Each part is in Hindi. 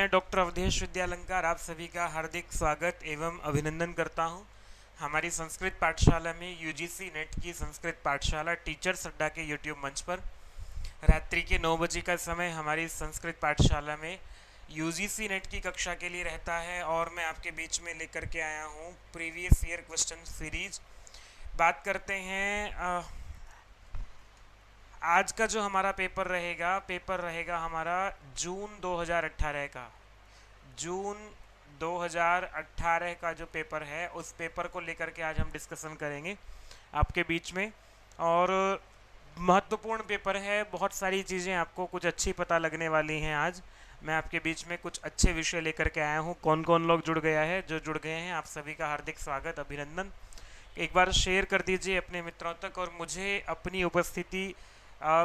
मैं डॉक्टर अवधेश विद्यालंकार आप सभी का हार्दिक स्वागत एवं अभिनंदन करता हूं। हमारी संस्कृत पाठशाला में यूजीसी नेट की संस्कृत पाठशाला टीचर्स अड्डा के यूट्यूब मंच पर रात्रि के 9 बजे का समय हमारी संस्कृत पाठशाला में यूजीसी नेट की कक्षा के लिए रहता है और मैं आपके बीच में लेकर के आया हूं प्रीवियस ईयर क्वेश्चन सीरीज। बात करते हैं आज का जो हमारा पेपर रहेगा हमारा जून 2018 का। जून 2018 का जो पेपर है उस पेपर को लेकर के आज हम डिस्कशन करेंगे आपके बीच में। और महत्वपूर्ण पेपर है, बहुत सारी चीज़ें आपको कुछ अच्छी पता लगने वाली हैं। आज मैं आपके बीच में कुछ अच्छे विषय लेकर के आया हूँ। कौन कौन लोग जुड़ गया है, जो जुड़ गए हैं आप सभी का हार्दिक स्वागत अभिनंदन। एक बार शेयर कर दीजिए अपने मित्रों तक और मुझे अपनी उपस्थिति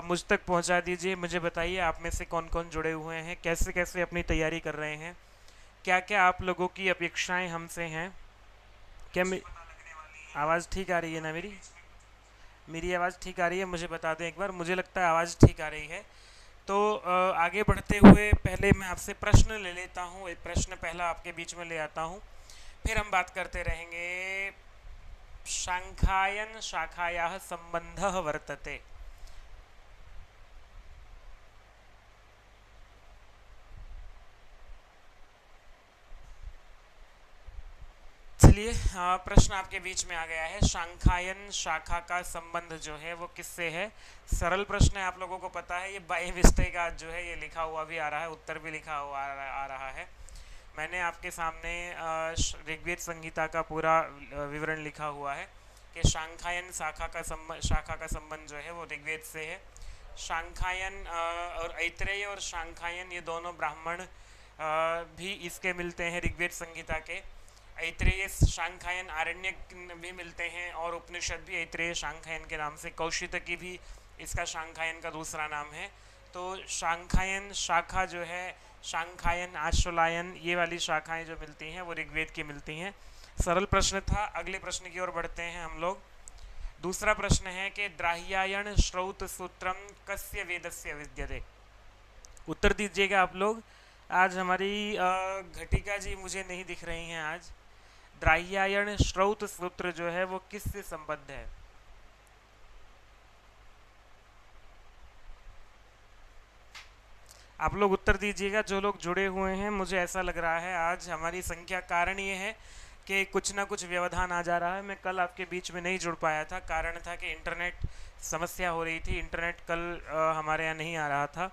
मुझ तक पहुंचा दीजिए। मुझे बताइए आप में से कौन कौन जुड़े हुए हैं, कैसे कैसे अपनी तैयारी कर रहे हैं, क्या क्या आप लोगों की अपेक्षाएं हमसे हैं। क्या आवाज़ ठीक आ रही है ना? मेरी आवाज़ ठीक आ रही है? मुझे बता दें एक बार। मुझे लगता है आवाज़ ठीक आ रही है। तो आगे बढ़ते हुए पहले मैं आपसे प्रश्न ले लेता हूँ। एक प्रश्न पहला आपके बीच में ले आता हूँ, फिर हम बात करते रहेंगे। शांखायन शाखायाः संबंधः वर्तते। चलिए, प्रश्न आपके बीच में आ गया है। शांखायन शाखा का संबंध जो है वो किससे है? सरल प्रश्न है, आप लोगों को पता है। ये बाई मिस्टेक आज जो है ये लिखा हुआ भी आ रहा है, उत्तर भी लिखा हुआ आ रहा है। मैंने आपके सामने ऋग्वेद संहिता का पूरा विवरण लिखा हुआ है कि शांखायन शाखा का संबंध जो है वो ऋग्वेद से है। शांखायन और ऐत्रेय और शांखायन ये दोनों ब्राह्मण भी इसके मिलते हैं ऋग्वेद संहिता के। ऐत्रेय शांखायन आरण्यक भी मिलते हैं और उपनिषद भी ऐत्रेय शांखायन के नाम से, कौशितकी भी इसका शांखायन का दूसरा नाम है। तो शांखायन शाखा जो है, शांखायन आश्वलायन, ये वाली शाखाएं जो मिलती हैं वो ऋग्वेद की मिलती हैं। सरल प्रश्न था। अगले प्रश्न की ओर बढ़ते हैं हम लोग। दूसरा प्रश्न है कि द्राह्यायण श्रौत सूत्रम कस्य वेदस्य विद्यते। उत्तर दीजिएगा आप लोग। आज हमारी घटिका जी मुझे नहीं दिख रही हैं आज। द्राह्यायण श्रौत सूत्र जो है वो किससे संबद्ध है? आप लोग उत्तर दीजिएगा जो लोग जुड़े हुए हैं। मुझे ऐसा लग रहा है आज हमारी संख्या, कारण ये है कि कुछ ना कुछ व्यवधान आ जा रहा है। मैं कल आपके बीच में नहीं जुड़ पाया था, कारण था कि इंटरनेट समस्या हो रही थी। इंटरनेट कल हमारे यहाँ नहीं आ रहा था,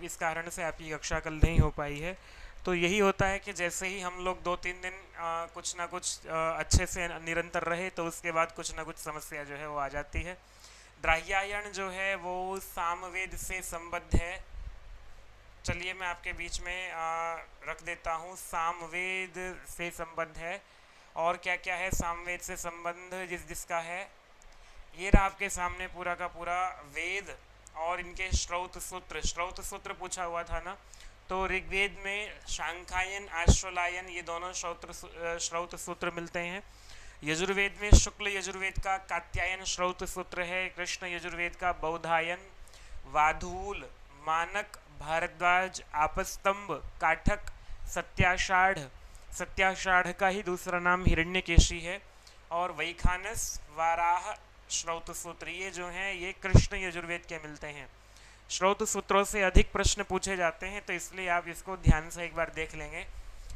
इस कारण से आपकी कक्षा कल नहीं हो पाई है। तो यही होता है कि जैसे ही हम लोग 2-3 दिन कुछ ना कुछ अच्छे से निरंतर रहे तो उसके बाद कुछ ना कुछ समस्या जो है वो आ जाती है। द्राह्यायण जो है वो सामवेद से संबद्ध है। चलिए मैं आपके बीच में रख देता हूँ, सामवेद से संबद्ध है। और क्या क्या है सामवेद से संबंध जिसका है? ये रहा आपके सामने पूरा का पूरा वेद और इनके श्रौत सूत्र पूछा हुआ था ना। तो ऋग्वेद में शांखायन आश्वलायन ये दोनों श्रौत सूत्र मिलते हैं। यजुर्वेद में शुक्ल यजुर्वेद का कात्यायन श्रौत सूत्र है। कृष्ण यजुर्वेद का बौधायन, वाधूल, मानक, भारद्वाज, आपस्तंभ, काठक, सत्याषाढ़ का ही दूसरा नाम हिरण्यकेशी है। और वैखानस, वाराह श्रौत सूत्र ये जो हैं ये कृष्ण यजुर्वेद के मिलते हैं। श्रौत सूत्रों से अधिक प्रश्न पूछे जाते हैं, तो इसलिए आप इसको ध्यान से एक बार देख लेंगे।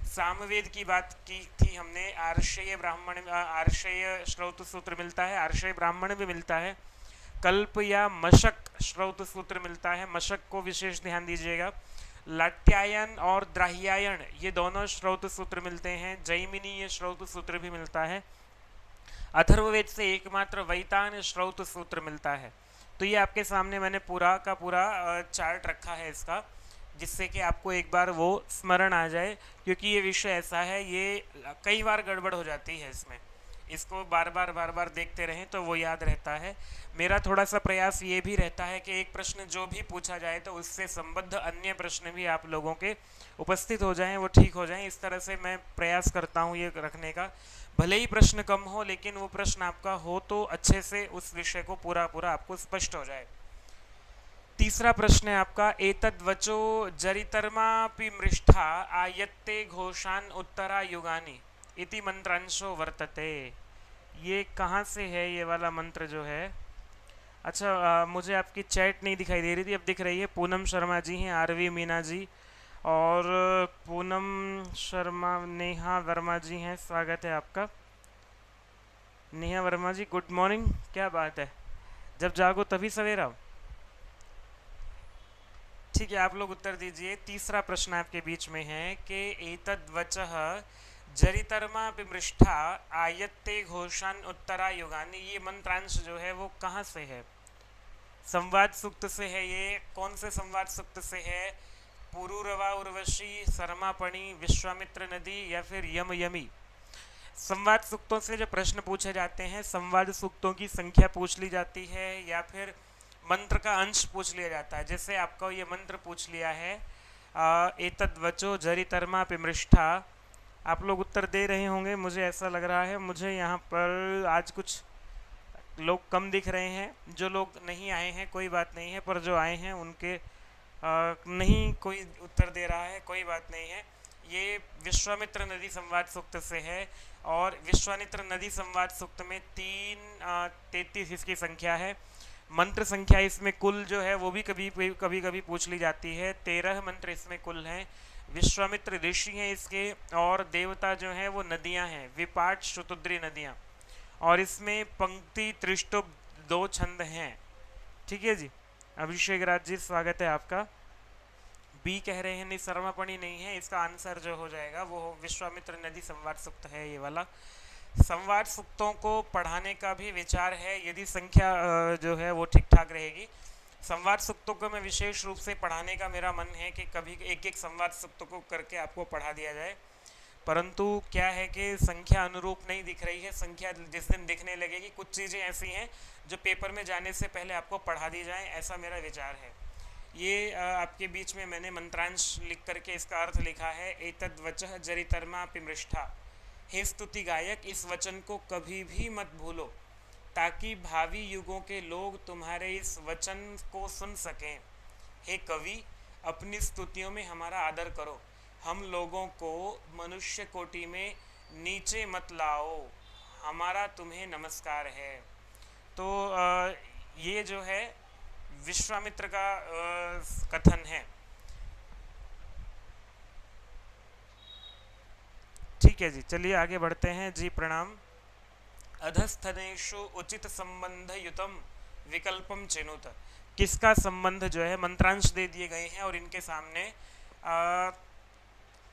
सामवेद की बात की थी हमने। आर्षेय श्रौत सूत्र मिलता है, आर्षेय ब्राह्मण भी मिलता है। कल्प या मशक श्रौत सूत्र मिलता है, मशक को विशेष ध्यान दीजिएगा। लाट्यायन और द्राह्यायन ये दोनों श्रौत सूत्र मिलते हैं। जैमिनीय श्रौत सूत्र भी मिलता है। अथर्ववेद से एकमात्र वैतान श्रौत सूत्र मिलता है। तो ये आपके सामने मैंने पूरा का पूरा चार्ट रखा है इसका, जिससे कि आपको एक बार वो स्मरण आ जाए, क्योंकि ये विषय ऐसा है ये कई बार गड़बड़ हो जाती है इसमें। इसको बार बार देखते रहें तो वो याद रहता है। मेरा थोड़ा सा प्रयास ये भी रहता है कि एक प्रश्न जो भी पूछा जाए तो उससे संबद्ध अन्य प्रश्न भी आप लोगों के उपस्थित हो जाएं, वो ठीक हो जाएं। इस तरह से मैं प्रयास करता हूँ ये रखने का। भले ही प्रश्न कम हो, लेकिन वो प्रश्न आपका हो तो अच्छे से उस विषय को पूरा आपको स्पष्ट हो जाए। तीसरा प्रश्न है आपका, एतद्वचो जरितर्मापि मृष्ठा आयत्ते घोषान उत्तरा युगानि इति मंत्रांशो वर्तते। ये कहाँ से है ये वाला मंत्र जो है? अच्छा, मुझे आपकी चैट नहीं दिखाई दे रही थी, अब दिख रही है। पूनम शर्मा जी हैं, आरवी मीना जी और पूनम शर्मा, नेहा वर्मा जी हैं, स्वागत है आपका। नेहा वर्मा जी गुड मॉर्निंग, क्या बात है, जब जागो तभी सवेरा। ठीक है, आप लोग उत्तर दीजिए। तीसरा प्रश्न आपके बीच में है कि एतद् वचः जरितर्मा विमृष्ठा आयत्ते घोषान उत्तरा युगानि, ये मंत्रांश जो है वो कहाँ से है? संवाद सूक्त से है ये। कौन से संवाद सूक्त से है? पुरूरवा उर्वशी, सरमापणि, विश्वामित्र नदी या फिर यम यमी? संवाद सूक्तों से जो प्रश्न पूछे जाते हैं, संवाद सूक्तों की संख्या पूछ ली जाती है या फिर मंत्र का अंश पूछ लिया जाता है। जैसे आपको ये मंत्र पूछ लिया है, एतद् वचो जरितर्मा पिमृष्ठा। आप लोग उत्तर दे रहे होंगे, मुझे ऐसा लग रहा है। मुझे यहाँ पर आज कुछ लोग कम दिख रहे हैं। जो लोग नहीं आए हैं कोई बात नहीं है, पर जो आए हैं उनके नहीं कोई उत्तर दे रहा है, कोई बात नहीं है। ये विश्वामित्र नदी संवाद सूक्त से है और विश्वामित्र नदी संवाद सूक्त में 33 इसकी संख्या है। मंत्र संख्या इसमें कुल जो है वो भी कभी कभी कभी पूछ ली जाती है। 13 मंत्र इसमें कुल हैं। विश्वामित्र ऋषि हैं इसके, और देवता जो हैं वो नदियां हैं, विपाट शुतुद्री नदियां। और इसमें पंक्ति त्रिष्टुप 2 छंद हैं। ठीक है जी, अभिषेक राज जी स्वागत है आपका। बी कह रहे हैं नहीं, सर्वपणी नहीं है। इसका आंसर जो हो जाएगा वो विश्वामित्र नदी संवाद सूक्त है ये वाला। संवाद सूक्तों को पढ़ाने का भी विचार है, यदि संख्या जो है वो ठीक ठाक रहेगी। संवाद सूक्तों को मैं विशेष रूप से पढ़ाने का मेरा मन है कि कभी एक एक संवाद सूक्त को करके आपको पढ़ा दिया जाए, परंतु क्या है कि संख्या अनुरूप नहीं दिख रही है। संख्या जिस दिन दिखने लगेगी, कुछ चीज़ें ऐसी हैं जो पेपर में जाने से पहले आपको पढ़ा दी जाएं, ऐसा मेरा विचार है। ये आपके बीच में मैंने मंत्रांश लिख करके इसका अर्थ लिखा है, एतद् वचः जरितर्मा पिमृष्ठा। हे स्तुति गायक, इस वचन को कभी भी मत भूलो, ताकि भावी युगों के लोग तुम्हारे इस वचन को सुन सकें। हे कवि, अपनी स्तुतियों में हमारा आदर करो, हम लोगों को मनुष्य कोटि में नीचे मत लाओ, हमारा तुम्हें नमस्कार है। तो ये जो है विश्वामित्र का कथन है। ठीक है जी, चलिए आगे बढ़ते हैं जी। प्रणाम। अधस्थनेषु उचित संबंध युतम विकल्पम चिनुत, किसका संबंध जो है, मंत्रांश दे दिए गए हैं और इनके सामने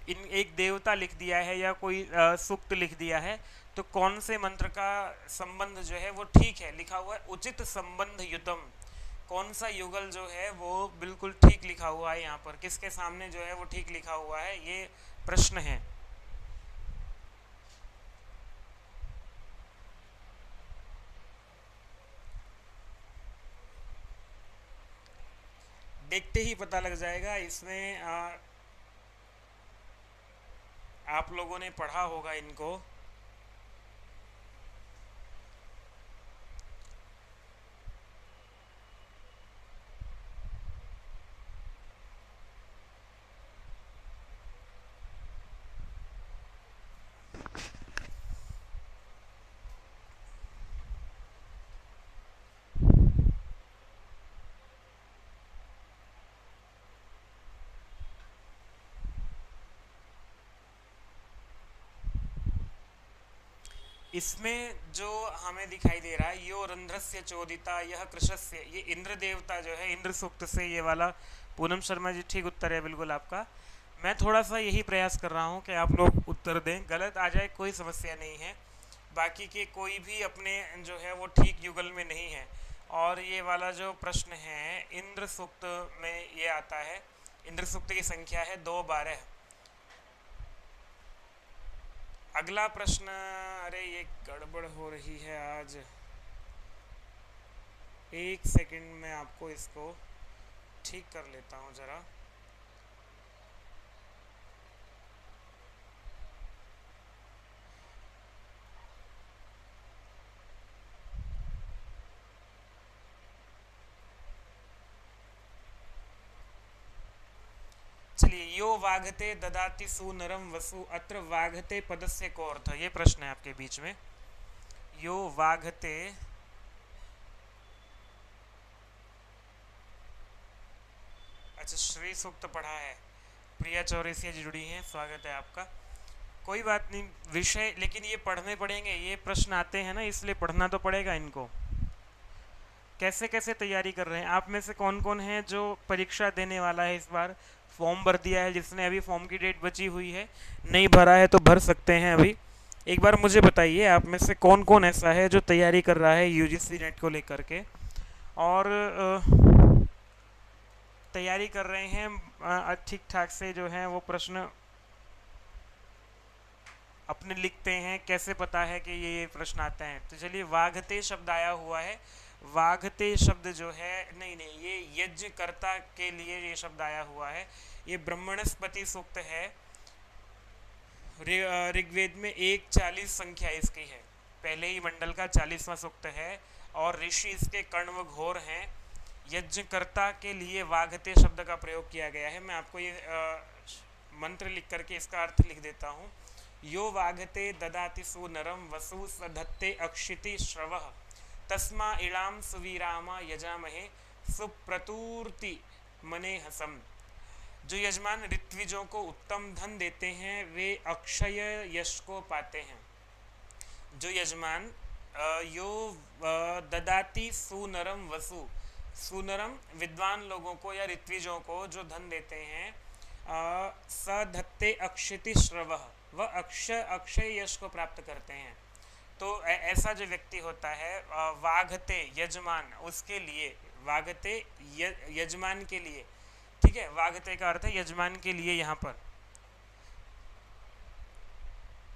इन एक देवता लिख दिया है या कोई सूक्त लिख दिया है, तो कौन से मंत्र का संबंध जो है वो ठीक है? लिखा हुआ है उचित संबंध युतम। कौन सा युगल जो है वो बिल्कुल ठीक लिखा हुआ है यहाँ पर, किसके सामने जो है वो ठीक लिखा हुआ है, ये प्रश्न है। देखते ही पता लग जाएगा। इसमें आप लोगों ने पढ़ा होगा इनको। इसमें जो हमें दिखाई दे रहा है, यो रंध्रस्य चोदिता यह कृशस्य, ये इंद्र देवता जो है, इंद्र सूक्त से ये वाला। पूनम शर्मा जी ठीक उत्तर है बिल्कुल आपका। मैं थोड़ा सा यही प्रयास कर रहा हूँ कि आप लोग उत्तर दें, गलत आ जाए कोई समस्या नहीं है। बाकी के कोई भी अपने जो है वो ठीक युगल में नहीं है। और ये वाला जो प्रश्न है इंद्र सूक्त में ये आता है। इंद्र सूक्त की संख्या है 2-12। अगला प्रश्न, अरे ये गड़बड़ हो रही है आज, एक सेकंड में आपको इसको ठीक कर लेता हूँ ज़रा। चलिए, यो वाघते ददाति सुनरम वसु अत्र वाघते पदस्य को अर्थ, ये प्रश्न है आपके बीच में। यो वाघते, अच्छा श्री सूक्त पढ़ा है, प्रिया चौरसिया जी जुड़ी हैं, स्वागत है आपका। कोई बात नहीं, विषय लेकिन ये पढ़ने पड़ेंगे, ये प्रश्न आते हैं ना, इसलिए पढ़ना तो पड़ेगा इनको। कैसे कैसे तैयारी कर रहे हैं आप में से, कौन कौन है जो परीक्षा देने वाला है इस बार? फॉर्म भर दिया है जिसने? अभी फॉर्म की डेट बची हुई है, नहीं भरा है तो भर सकते हैं अभी। एक बार मुझे बताइए आप में से कौन कौन ऐसा है जो तैयारी कर रहा है यूजीसी नेट को लेकर के, और तैयारी कर रहे हैं ठीक ठाक से, जो है वो प्रश्न अपने लिखते हैं, कैसे पता है कि ये प्रश्न आते हैं। तो चलिए, वाघते शब्द आया हुआ है, वाघते शब्द जो है, नहीं नहीं, ये यज्ञकर्ता के लिए ये शब्द आया हुआ है। ये ब्रह्मणस्पति सूक्त है, ऋग्वेद में 140 संख्या इसकी है, पहले ही मंडल का 40वां सूक्त है, और ऋषि इसके कण्व घोर हैं। यज्ञकर्ता के लिए वाघते शब्द का प्रयोग किया गया है। मैं आपको ये मंत्र लिख करके इसका अर्थ लिख देता हूँ। यो वाघते ददाति सुनरम वसु सधत्ते अक्षिति श्रवः तस्मा इलाम सुवीरामा यजामहे सुप्रतूर्ति मने हसम। जो यजमान ऋत्विजों को उत्तम धन देते हैं वे अक्षय यश को पाते हैं। जो यजमान यो ददाति सुनरम वसु, सुनरम विद्वान लोगों को या ऋत्विजों को जो धन देते हैं, सधत्ते अक्षिति श्रवः, वह अक्षय यश को प्राप्त करते हैं। तो ऐसा जो व्यक्ति होता है, वाघते यजमान, उसके लिए, वाघते यजमान के लिए, ठीक है, वाघते का अर्थ है यजमान के लिए यहाँ पर।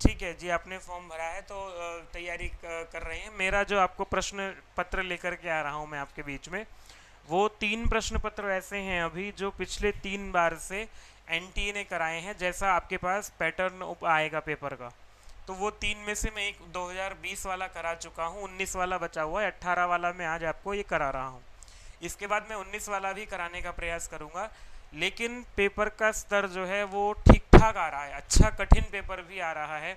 ठीक है जी, आपने फॉर्म भरा है तो तैयारी कर रहे हैं। मेरा जो आपको प्रश्न पत्र लेकर के आ रहा हूँ मैं आपके बीच में, वो 3 प्रश्न पत्र ऐसे हैं अभी जो पिछले 3 बार से एनटीए ने कराए हैं। जैसा आपके पास पैटर्न आएगा पेपर का, तो वो 3 में से मैं एक 2020 वाला करा चुका हूँ, 19 वाला बचा हुआ है, 18 वाला मैं आज आपको ये करा रहा हूँ। इसके बाद मैं 19 वाला भी कराने का प्रयास करूँगा, लेकिन पेपर का स्तर जो है वो ठीक ठाक आ रहा है, अच्छा कठिन पेपर भी आ रहा है।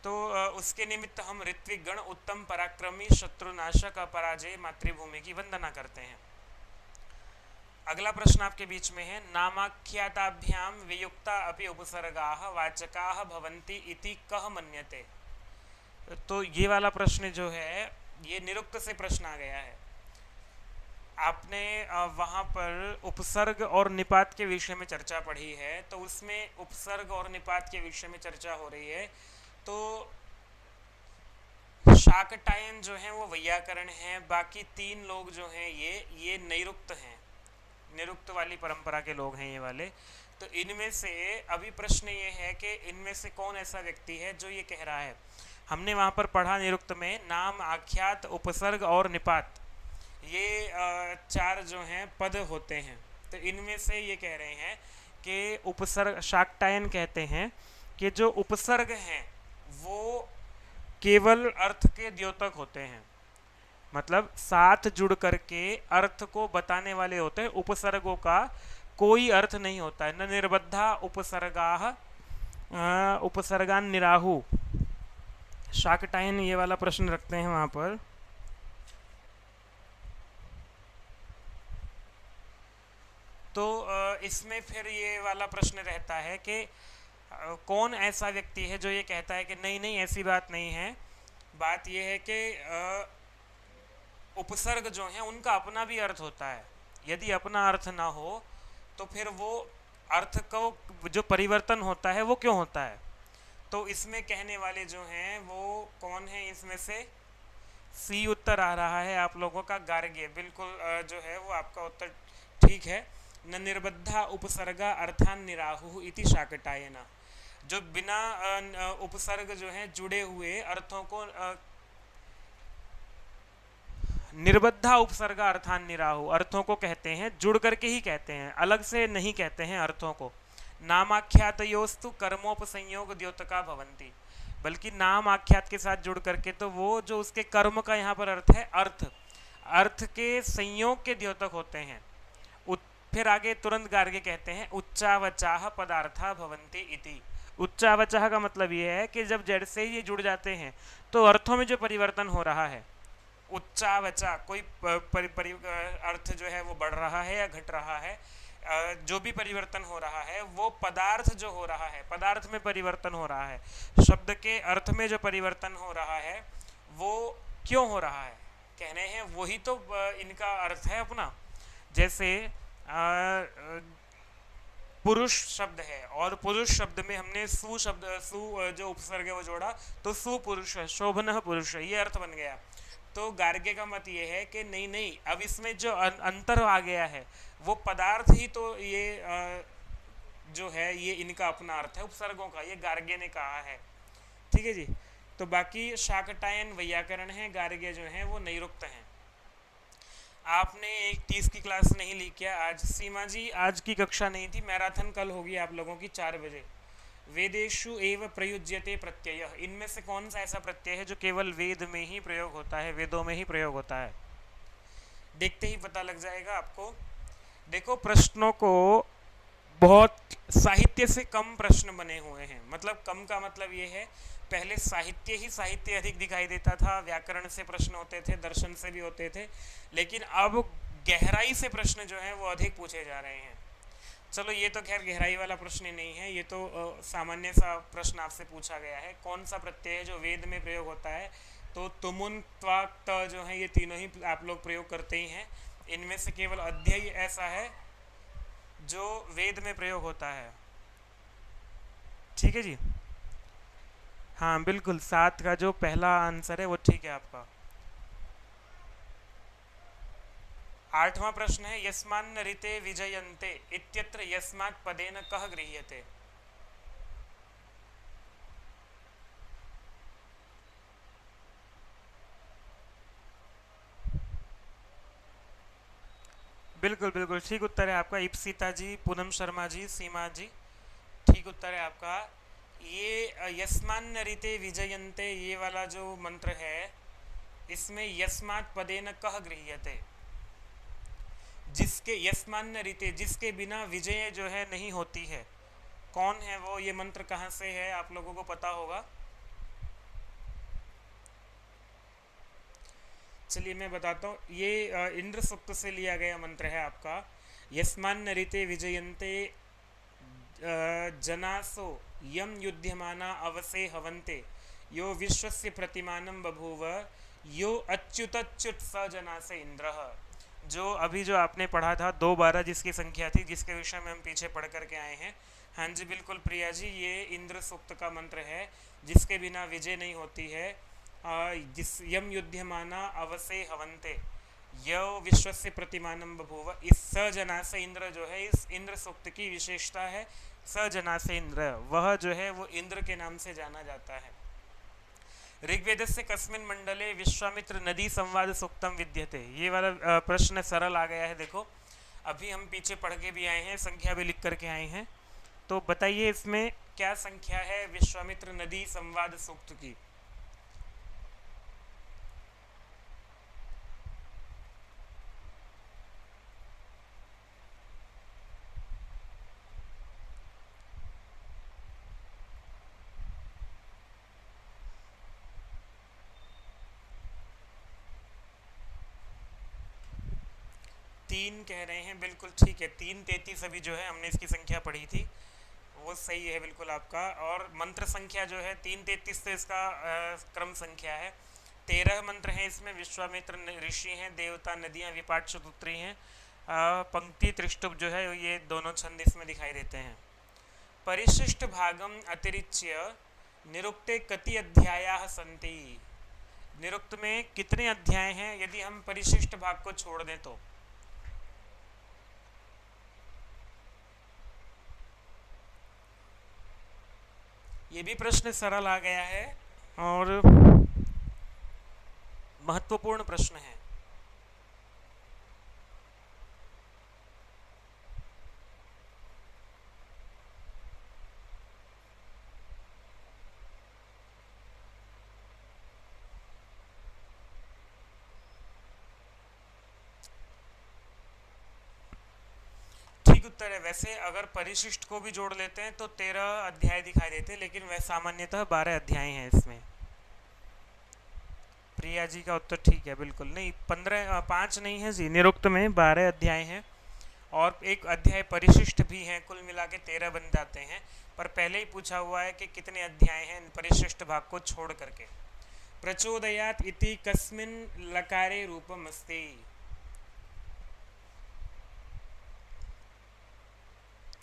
तो उसके निमित्त हम ऋत्विक गण उत्तम पराक्रमी शत्रुनाशक अपराजय मातृभूमि की वंदना करते हैं। अगला प्रश्न आपके बीच में है, नामाख्याताभ्याम वियुक्ता अपि उपसर्गाः वाचकाः भवन्ति इति कः मन्यते। तो ये वाला प्रश्न जो है ये निरुक्त से प्रश्न आ गया है। आपने वहाँ पर उपसर्ग और निपात के विषय में चर्चा पढ़ी है, तो उसमें उपसर्ग और निपात के विषय में चर्चा हो रही है। तो शाकटायन जो है वो वैयाकरण है, बाकी 3 लोग जो हैं ये नैरुक्त हैं, निरुक्त वाली परंपरा के लोग हैं ये वाले। तो इनमें से अभी प्रश्न ये है कि इनमें से कौन ऐसा व्यक्ति है जो ये कह रहा है। हमने वहाँ पर पढ़ा निरुक्त में नाम, आख्यात, उपसर्ग और निपात, ये 4 जो हैं पद होते हैं। तो इनमें से ये कह रहे हैं कि उपसर्ग, शाकटायन कहते हैं कि जो उपसर्ग हैं वो केवल अर्थ के द्योतक होते हैं, मतलब साथ जुड़ करके अर्थ को बताने वाले होते हैं। उपसर्गों का कोई अर्थ नहीं होता है। न निर्बद्धा उपसर्गाः उपसर्गान निराहु। शाकटायन ये वाला प्रश्न रखते हैं वहाँ पर। तो इसमें फिर ये वाला प्रश्न रहता है कि कौन ऐसा व्यक्ति है जो ये कहता है कि नहीं नहीं ऐसी बात नहीं है। बात ये है कि उपसर्ग जो हैं उनका अपना भी अर्थ होता है। यदि अपना अर्थ ना हो तो फिर वो अर्थ को जो परिवर्तन होता है वो क्यों होता है। तो इसमें कहने वाले जो हैं वो कौन है, इसमें से सी उत्तर आ रहा है आप लोगों का, गार्ग्य। बिल्कुल जो है वो आपका उत्तर ठीक है। न निर्बद्धा उपसर्गा अर्थान निराहु इति शाकटायना। जो बिना उपसर्ग जो है जुड़े हुए अर्थों को निर्बद्धा उपसर्गा अर्थान निराहु, अर्थों को कहते हैं, जुड़ करके ही कहते हैं, अलग से नहीं कहते हैं अर्थों को। नामाख्यातयोस्तु कर्मोपसंयोग द्योतका भवन्ति, बल्कि नाम आख्यात के साथ जुड़ करके तो वो जो उसके कर्म का यहाँ पर अर्थ है, अर्थ के संयोग के द्योतक होते हैं। फिर आगे तुरंत गार्गे कहते हैं उच्चावचाह पदार्था भवन्ति इति। उच्चावचाह का मतलब ये है कि जब जड़ से ही ये जुड़ जाते हैं तो अर्थों में जो परिवर्तन हो रहा है, उच्चावचा कोई अर्थ जो है वो बढ़ रहा है या घट रहा है, जो भी परिवर्तन हो रहा है वो पदार्थ जो हो रहा है, पदार्थ में परिवर्तन हो रहा है, शब्द के अर्थ में जो परिवर्तन हो रहा है वो क्यों हो रहा है, कहने हैं वही तो इनका अर्थ है अपना। जैसे पुरुष शब्द है और पुरुष शब्द में हमने सु शब्द सु जो उपसर्ग है वो जोड़ा तो सुपुरुष है, शोभन पुरुष है, ये अर्थ बन गया। तो गार्गे का मत ये है कि नहीं नहीं, अब इसमें जो अंतर आ गया है वो पदार्थ ही तो ये जो है ये इनका अपना अर्थ है उपसर्गों का, ये गार्गे ने कहा है। ठीक है जी। तो बाकी शाकटायन वैयाकरण है, गार्गे जो है वो नैरुक्त हैं। आपने एक 30 की क्लास नहीं ली क्या आज? सीमा जी आज की कक्षा नहीं थी, मैराथन कल होगी आप लोगों की 4 बजे। वेदेषु एव प्रयुज्यते प्रत्यय, इनमें से कौन सा ऐसा प्रत्यय है जो केवल वेद में ही प्रयोग होता है, वेदों में ही प्रयोग होता है? देखते ही पता लग जाएगा आपको। देखो प्रश्नों को बहुत साहित्य से कम प्रश्न बने हुए हैं, मतलब कम का मतलब ये है पहले साहित्य ही साहित्य अधिक दिखाई देता था, व्याकरण से प्रश्न होते थे, दर्शन से भी होते थे, लेकिन अब गहराई से प्रश्न जो है वो अधिक पूछे जा रहे हैं। चलो ये तो खैर गहराई वाला प्रश्न ही नहीं है, ये तो सामान्य सा प्रश्न आपसे पूछा गया है, कौन सा प्रत्यय है जो वेद में प्रयोग होता है? तो तुमुन त्वा त जो है ये तीनों ही आप लोग प्रयोग करते ही हैं, इनमें से केवल अध्यय ऐसा है जो वेद में प्रयोग होता है। ठीक है जी। हाँ बिल्कुल, 7 का जो पहला आंसर है वो ठीक है आपका। 8वां प्रश्न है यस्मान्न ऋते विजयन्ते इत्यत्र यस्मात् पदेन कः गृह्यते? बिल्कुल बिल्कुल ठीक उत्तर है आपका, इप्सिता जी, पूनम शर्मा जी, सीमा जी, ठीक उत्तर है आपका। ये यस्मान्न ऋते विजयन्ते ये वाला जो मंत्र है इसमें यस्मात् पदेन कः गृह्यते, जिसके यस्मान्न ऋते जिसके बिना विजय जो है नहीं होती है, कौन है वो? ये मंत्र कहाँ से है आप लोगों को पता होगा? चलिए मैं बताता हूँ, ये इंद्र सूक्त से लिया गया मंत्र है आपका। यस्मान्न ऋते विजयन्ते जनासो यम युध्यमाना अवसे हवन्ते यो विश्वस्य प्रतिमानं बभूव यो अच्युतच्युत स जनासे इंद्र। जो अभी जो आपने पढ़ा था 2 12 जिसकी संख्या थी, जिसके विषय में हम पीछे पढ़ करके आए हैं। हाँ जी बिल्कुल प्रिया जी, ये इंद्र सूक्त का मंत्र है जिसके बिना विजय नहीं होती है। जिस यम युध्यमाना अवसे हवन्ते यो विश्वस्य प्रतिमानं बभूव, इस स जना से इंद्र जो है इस इंद्र सूक्त की विशेषता है। स जना से इंद्र वह जो है वो इंद्र के नाम से जाना जाता है। ऋग्वेद से कस्मिन मंडले विश्वामित्र नदी संवाद सूक्तम विद्यते, ये वाला प्रश्न सरल आ गया है। देखो अभी हम पीछे पढ़ के भी आए हैं, संख्या भी लिख करके आए हैं, तो बताइए इसमें क्या संख्या है विश्वामित्र नदी संवाद सूक्त की? तीन कह रहे हैं, बिल्कुल ठीक है, 3 33 अभी जो है हमने इसकी संख्या पढ़ी थी, वो सही है बिल्कुल आपका। और मंत्र संख्या जो है 3 33 तो इसका क्रम संख्या है। 13 मंत्र हैं इसमें, विश्वामित्र ऋषि हैं, देवता, नदियाँ, विपाट चतुत्री हैं, पंक्ति त्रिष्टुप जो है ये दोनों छंद इसमें दिखाई देते हैं। परिशिष्ट भागम अतिरिच्य निरुक्ते कति अध्यायाः सन्ति, निरुक्त में कितने अध्याय हैं यदि हम परिशिष्ट भाग को छोड़ दें तो? ये भी प्रश्न सरल आ गया है और महत्वपूर्ण प्रश्न है। ठीक उत्तर है। वैसे अगर परिशिष्ट को भी जोड़ लेते हैं तो 13 अध्याय दिखाई देते हैं, लेकिन वह सामान्यतः 12 अध्याय हैं इसमें। प्रिया जी का उत्तर ठीक है, बिल्कुल नहीं, 5 नहीं है जी, निरुक्त में 12 अध्याय हैं और एक अध्याय परिशिष्ट भी हैं, कुल मिला के 13 बन जाते हैं। पर पहले ही पूछा हुआ है कि कितने अध्याय हैं परिशिष्ट भाग को छोड़ करके। प्रचोदयात इति कस्मिन लकारे रूपम अस्ति।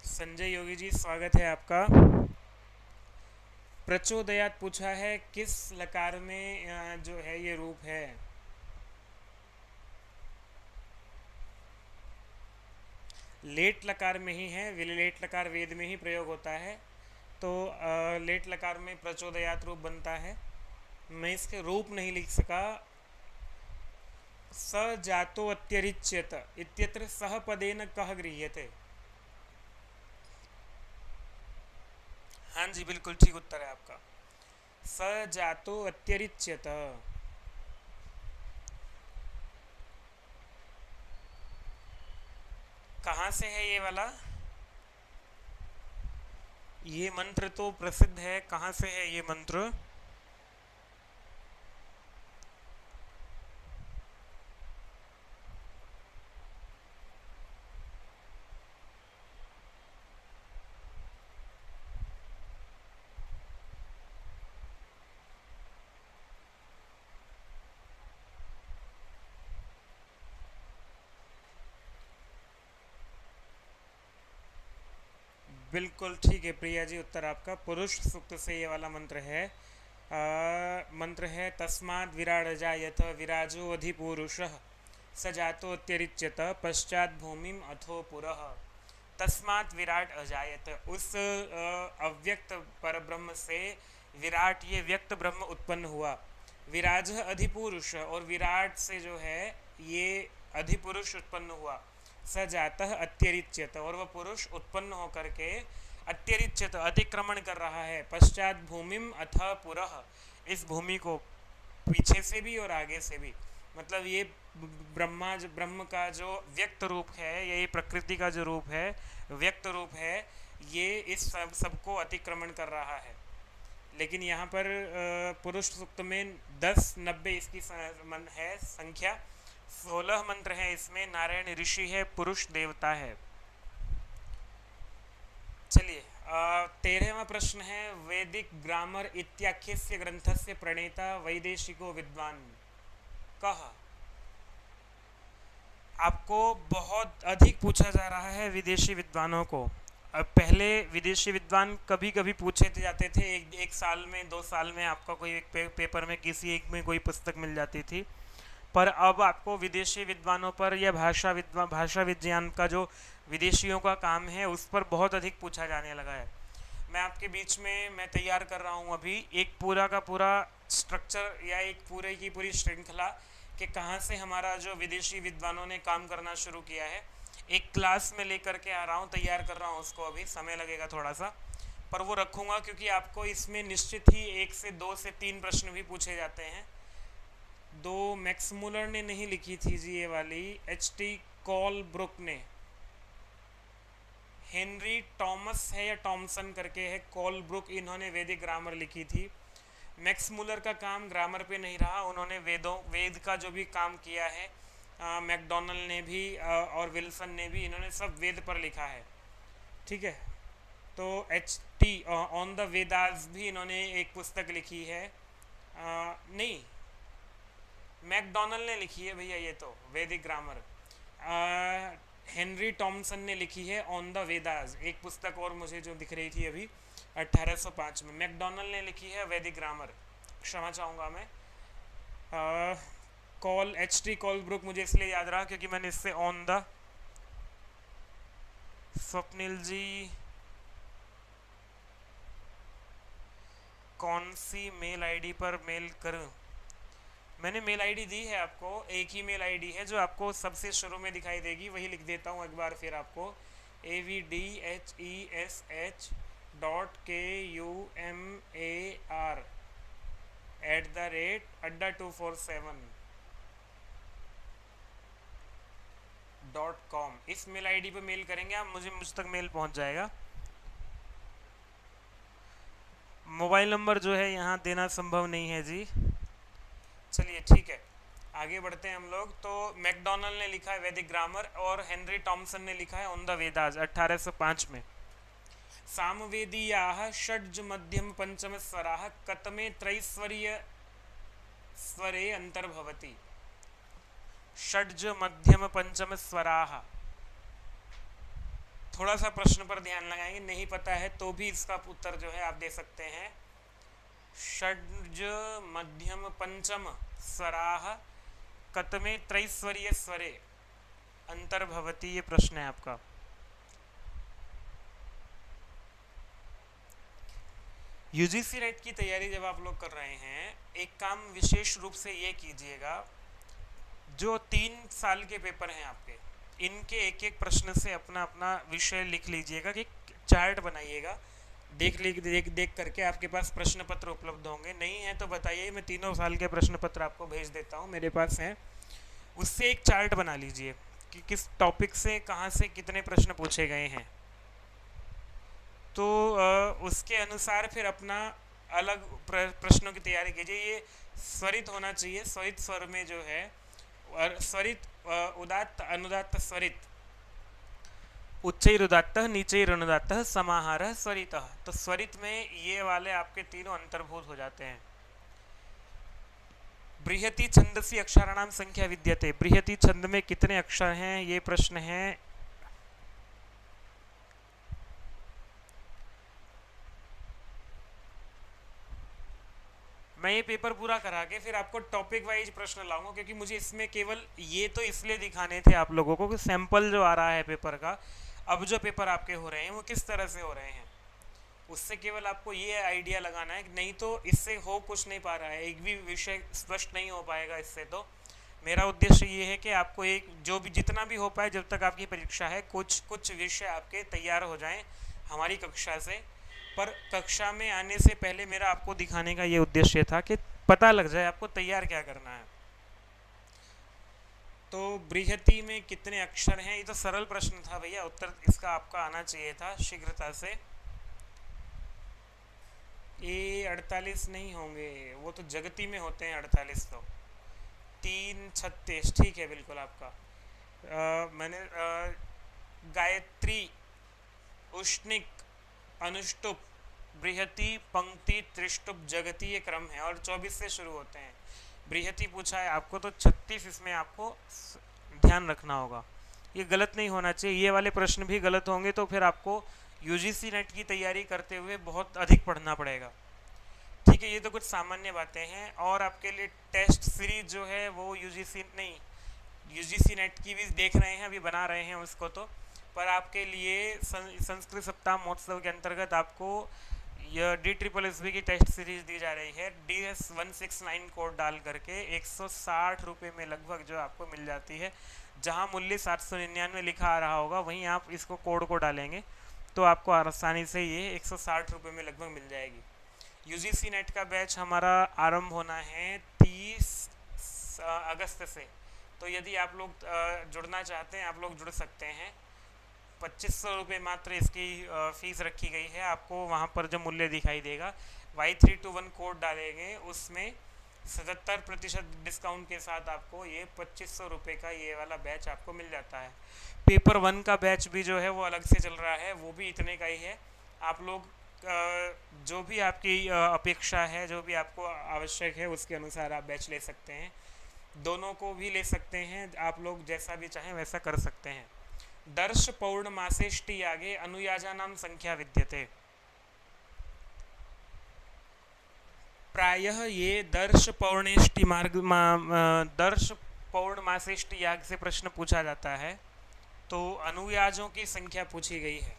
संजय योगी जी स्वागत है आपका। प्रचोदयात पूछा है, किस लकार में जो है ये रूप है। लेट लकार में ही है, लेट लकार वेद में ही प्रयोग होता है, तो लेट लकार में प्रचोदयात रूप बनता है। मैं इसके रूप नहीं लिख सका। स जातो अत्यरिच्यत इत्यत्र सह पदेन कह गृह्यते। हाँ जी, बिल्कुल ठीक उत्तर है आपका। स जातो अत्यरिच्यत। कहाँ से है ये वाला? ये मंत्र तो प्रसिद्ध है, कहाँ से है ये मंत्र? बिल्कुल ठीक है प्रिया जी, उत्तर आपका पुरुष सूक्त से ये वाला मंत्र है। मंत्र है तस्माद् विराड जायत विराजो अधिपुरुषः स जातोत्यरिच्यत पश्चात भूमिम अथो पुरः। तस्मात् विराट अजायत, उस अव्यक्त परब्रह्म से विराट ये व्यक्त ब्रह्म उत्पन्न हुआ। विराज अधिपुरुष, और विराट से जो है ये अधिपुरुष उत्पन्न हुआ। स जातः अत्यरिच्यत, और वह पुरुष उत्पन्न होकर के अत्यरिच्यत अतिक्रमण कर रहा है। पश्चात भूमिम अथ पुरः, इस भूमि को पीछे से भी और आगे से भी। मतलब ये ब्रह्म का जो व्यक्त रूप है, ये प्रकृति का जो रूप है, व्यक्त रूप है, ये इस सबको अतिक्रमण कर रहा है। लेकिन यहाँ पर पुरुष सूक्त में 10 90 इसकी है संख्या। 16 मंत्र है इसमें, नारायण ऋषि है, पुरुष देवता है। चलिए 13वां प्रश्न है, वैदिक ग्रामर इत्याख्यस्य ग्रंथस्य प्रणेता वैदेशिको विद्वान कह। आपको बहुत अधिक पूछा जा रहा है विदेशी विद्वानों को। अब पहले विदेशी विद्वान कभी कभी पूछे जाते थे, एक साल में 2 साल में आपका कोई एक पेपर में किसी एक में कोई पुस्तक मिल जाती थी। पर अब आपको विदेशी विद्वानों पर या भाषा विज्ञान का जो विदेशियों का काम है उस पर बहुत अधिक पूछा जाने लगा है। मैं आपके बीच में मैं तैयार कर रहा हूँ अभी एक पूरा का पूरा स्ट्रक्चर या एक पूरे की पूरी श्रृंखला कि कहाँ से हमारा जो विदेशी विद्वानों ने काम करना शुरू किया है। एक क्लास में लेकर के आ रहा हूँ, तैयार कर रहा हूँ उसको, अभी समय लगेगा थोड़ा सा, पर वो रखूँगा क्योंकि आपको इसमें निश्चित ही 1 से 2 से 3 प्रश्न भी पूछे जाते हैं। 2 मैक्स मुलर ने नहीं लिखी थी जी ये वाली, H.T. कॉलब्रुक ने। हेनरी टॉमस है या टॉमसन करके है, कॉलब्रुक, इन्होंने वैदिक ग्रामर लिखी थी। मैक्स मुलर का काम ग्रामर पे नहीं रहा, उन्होंने वेद का जो भी काम किया है, मैकडोनल्ड ने भी और विल्सन ने भी, इन्होंने सब वेद पर लिखा है। ठीक है, तो H.T. ऑन द वेदास भी इन्होंने एक पुस्तक लिखी है। नहीं, मैकडोनल्ड ने लिखी है भैया ये तो वैदिक ग्रामर। हेनरी टॉमसन ने लिखी है ऑन द वेदास, एक पुस्तक और मुझे जो दिख रही थी अभी 1805 में। मैकडोनल्ड ने लिखी है वैदिक ग्रामर, क्षमा चाहूँगा मैं। H.T. कॉलब्रुक मुझे इसलिए याद रहा क्योंकि मैंने इससे ऑन द, स्वप्निल जी कौन सी मेल आईडी पर मेल करूं? मैंने मेल आईडी दी है आपको, एक ही मेल आईडी है जो आपको सबसे शुरू में दिखाई देगी, वही लिख देता हूँ एक बार फिर आपको। avdhesh.kumar@adda247 .com इस मेल आईडी पे मेल करेंगे आप, मुझ तक मेल पहुंच जाएगा। मोबाइल नंबर जो है यहाँ देना संभव नहीं है जी। चलिए ठीक है, आगे बढ़ते हैं हम लोग। तो मैकडोनल्ड ने लिखा है वैदिक ग्रामर और हेनरी टॉमसन ने लिखा है ऑन द वेदास 1805 में। सामवेदीयाः षड्ज मध्यम पंचम स्वराः कतमे त्रैस्वरीय स्वरे अंतर्भवति। षड्ज मध्यम पंचम स्वराः, थोड़ा सा प्रश्न पर ध्यान लगाएंगे, नहीं पता है तो भी इसका उत्तर जो है आप दे सकते हैं। षड्ज मध्यम पंचम स्वराः कतमे त्रैस्वरीय स्वरे अंतर्भवती, ये प्रश्न है आपका। यूजीसी नेट की तैयारी जब आप लोग कर रहे हैं, एक काम विशेष रूप से ये कीजिएगा, जो 3 साल के पेपर हैं आपके, इनके एक एक प्रश्न से अपना अपना विषय लिख लीजिएगा, कि चार्ट बनाइएगा, देख करके आपके पास प्रश्न पत्र उपलब्ध होंगे। नहीं है तो बताइए, मैं 3 साल के प्रश्न पत्र आपको भेज देता हूँ, मेरे पास हैं। उससे एक चार्ट बना लीजिए कि किस टॉपिक से कहाँ से कितने प्रश्न पूछे गए हैं। तो उसके अनुसार फिर अपना अलग प्रश्नों की तैयारी कीजिए। ये स्वरित होना चाहिए, स्वरित स्वर में जो है, और स्वरित उदात्त अनुदात्त स्वरित, उच्चैरुदात्त नीचैरुदात्त समाहारः स्वरितः। तो स्वरित में ये वाले आपके तीनों अंतर्भूत हो जाते हैं। बृहति छंदसी अक्षराणाम संख्या विद्यते, बृहति छंद में कितने अक्षर हैं, ये प्रश्न है। मैं ये पेपर पूरा करा के फिर आपको टॉपिक वाइज प्रश्न लाऊंगा, क्योंकि मुझे इसमें केवल ये तो इसलिए दिखाने थे आप लोगों को कि सैंपल जो आ रहा है पेपर का, अब जो पेपर आपके हो रहे हैं वो किस तरह से हो रहे हैं, उससे केवल आपको ये आइडिया लगाना है। नहीं तो इससे हो कुछ नहीं पा रहा है, एक भी विषय स्पष्ट नहीं हो पाएगा इससे। तो मेरा उद्देश्य ये है कि आपको एक जो भी जितना भी हो पाए, जब तक आपकी परीक्षा है, कुछ विषय आपके तैयार हो जाएं हमारी कक्षा से। पर कक्षा में आने से पहले मेरा आपको दिखाने का ये उद्देश्य था कि पता लग जाए आपको तैयार क्या करना है। तो बृहति में कितने अक्षर हैं, ये तो सरल प्रश्न था भैया, उत्तर इसका आपका आना चाहिए था शीघ्रता से। ये 48 नहीं होंगे, वो तो जगती में होते हैं 48। तो 3 36 ठीक है बिल्कुल आपका। मैंने गायत्री, उष्णिक, अनुष्टुप, बृहति, पंक्ति, त्रिष्टुप, जगती, ये क्रम है और 24 से शुरू होते हैं। बृहति पूछा है आपको तो 36 इसमें आपको ध्यान रखना होगा, ये गलत नहीं होना चाहिए। ये वाले प्रश्न भी गलत होंगे तो फिर आपको यूजीसी नेट की तैयारी करते हुए बहुत अधिक पढ़ना पड़ेगा। ठीक है, ये तो कुछ सामान्य बातें हैं। और आपके लिए टेस्ट सीरीज जो है वो यूजीसी नेट की भी देख रहे हैं, अभी बना रहे हैं उसको। तो पर आपके लिए संस्कृत सप्ताह महोत्सव के अंतर्गत आपको यह DSSB की टेस्ट सीरीज दी जा रही है। DS169 कोड डाल करके 160 रुपये में लगभग जो आपको मिल जाती है। जहां मूल्य 799 लिखा आ रहा होगा, वहीं आप इसको कोड को डालेंगे तो आपको आसानी से ये 160 रुपये में लगभग मिल जाएगी। यूजीसी नेट का बैच हमारा आरंभ होना है 30 अगस्त से। तो यदि आप लोग जुड़ना चाहते हैं, आप लोग जुड़ सकते हैं। 2500 रुपये मात्र इसकी फीस रखी गई है। आपको वहाँ पर जो मूल्य दिखाई देगा, Y321 कोड डालेंगे, उसमें 77% डिस्काउंट के साथ आपको ये 2500 रुपये का ये वाला बैच आपको मिल जाता है। पेपर 1 का बैच भी जो है वो अलग से चल रहा है, वो भी इतने का ही है। आप लोग जो भी आपकी अपेक्षा है, जो भी आपको आवश्यक है, उसके अनुसार आप बैच ले सकते हैं। दोनों को भी ले सकते हैं, आप लोग जैसा भी चाहें वैसा कर सकते हैं। दर्श पौर्णमासेष्टि यागे अनुयाजानां संख्या विद्यते। प्रायः ये दर्श पौर्णमासेष्टि याग से प्रश्न पूछा जाता है, तो अनुयाजों की संख्या पूछी गई है।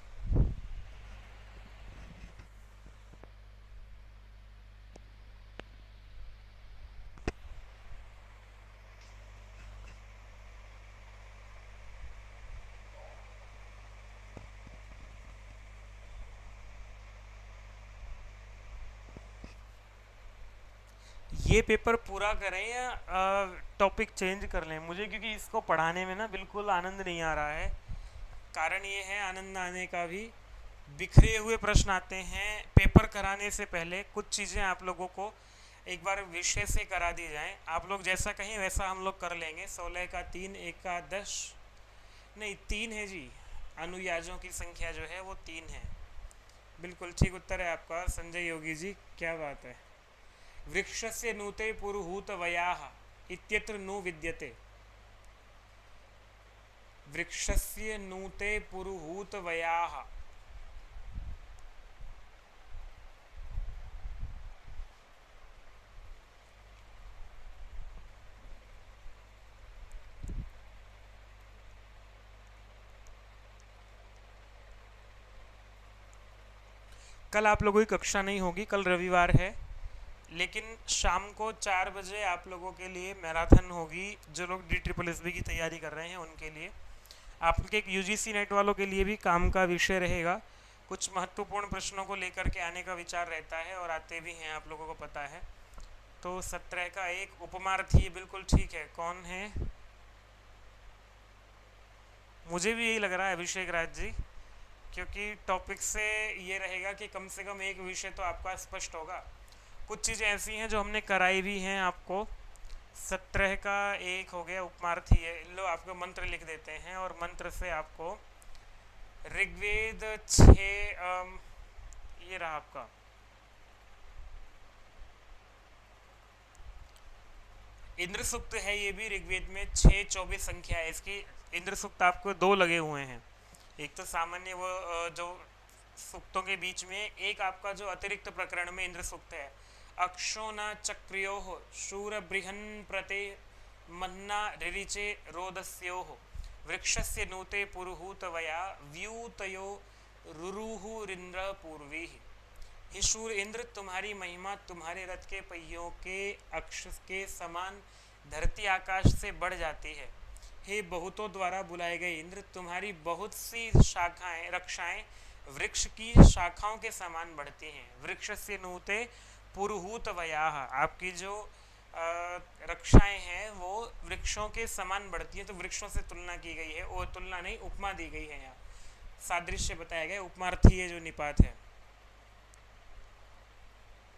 ये पेपर पूरा करें या टॉपिक चेंज कर लें, मुझे क्योंकि इसको पढ़ाने में ना बिल्कुल आनंद नहीं आ रहा है। कारण ये है आनंद आने का भी, बिखरे हुए प्रश्न आते हैं। पेपर कराने से पहले कुछ चीज़ें आप लोगों को एक बार विषय से करा दी जाएं। आप लोग जैसा कहें वैसा हम लोग कर लेंगे। 16 का 3, 1 का 10, नहीं 3 है जी। अनुयाजों की संख्या जो है वो 3 है। बिल्कुल ठीक उत्तर है आपका संजय योगी जी, क्या बात है। वृक्षस्य नूते पुरुहूत वयाः इत्यत्र नु विद्यते। वृक्षस्य नूते पुरुहूत वयाः। कल आप लोगों की कक्षा नहीं होगी, कल रविवार है, लेकिन शाम को 4 बजे आप लोगों के लिए मैराथन होगी। जो लोग DSSB की तैयारी कर रहे हैं उनके लिए, आपके UGC नेट वालों के लिए भी काम का विषय रहेगा। कुछ महत्वपूर्ण प्रश्नों को लेकर के आने का विचार रहता है और आते भी हैं, आप लोगों को पता है। तो 17 का 1 उपमार्थी, बिल्कुल ठीक है। कौन है? मुझे भी यही लग रहा है अभिषेक राज जी, क्योंकि टॉपिक से ये रहेगा कि कम से कम एक विषय तो आपका स्पष्ट होगा। कुछ चीज़ें ऐसी हैं जो हमने कराई भी हैं आपको। 17 का 1 हो गया, उपमार्थी है। लो आपको मंत्र लिख देते हैं और मंत्र से आपको ऋग्वेद 6 ये रहा आपका। इंद्र सूक्त है ये भी ऋग्वेद में 6-24 संख्या है इसकी। इंद्र सूक्त आपको 2 लगे हुए हैं। एक तो सामान्य वो जो सूक्तों के बीच में, एक आपका जो अतिरिक्त प्रकरण में इंद्र सूक्त है। अक्षो न चक्रियोः शूर बृहन् प्रते मन्ना ऋरिचे रोदस्योः वृक्षस्य नूते पुरुहूत वया व्यूतयो रुरुहुरिन्द्र पूर्वीः। हे शूर इंद्र, तुम्हारी महिमा तुम्हारे रथ के पहियों के अक्ष के समान धरती आकाश से बढ़ जाती है। हे बहुतों द्वारा बुलाए गए इंद्र, तुम्हारी बहुत सी शाखाएं रक्षाएं वृक्ष की शाखाओं के समान बढ़ती हैं। वृक्ष से नूते पुरुहूत वयाः, आपकी जो रक्षाएं हैं वो वृक्षों के समान बढ़ती हैं। तो वृक्षों से तुलना की गई है, और तुलना नहीं उपमा दी गई है, यहाँ सादृश्य बताया गया। उपमार्थी है जो निपात है।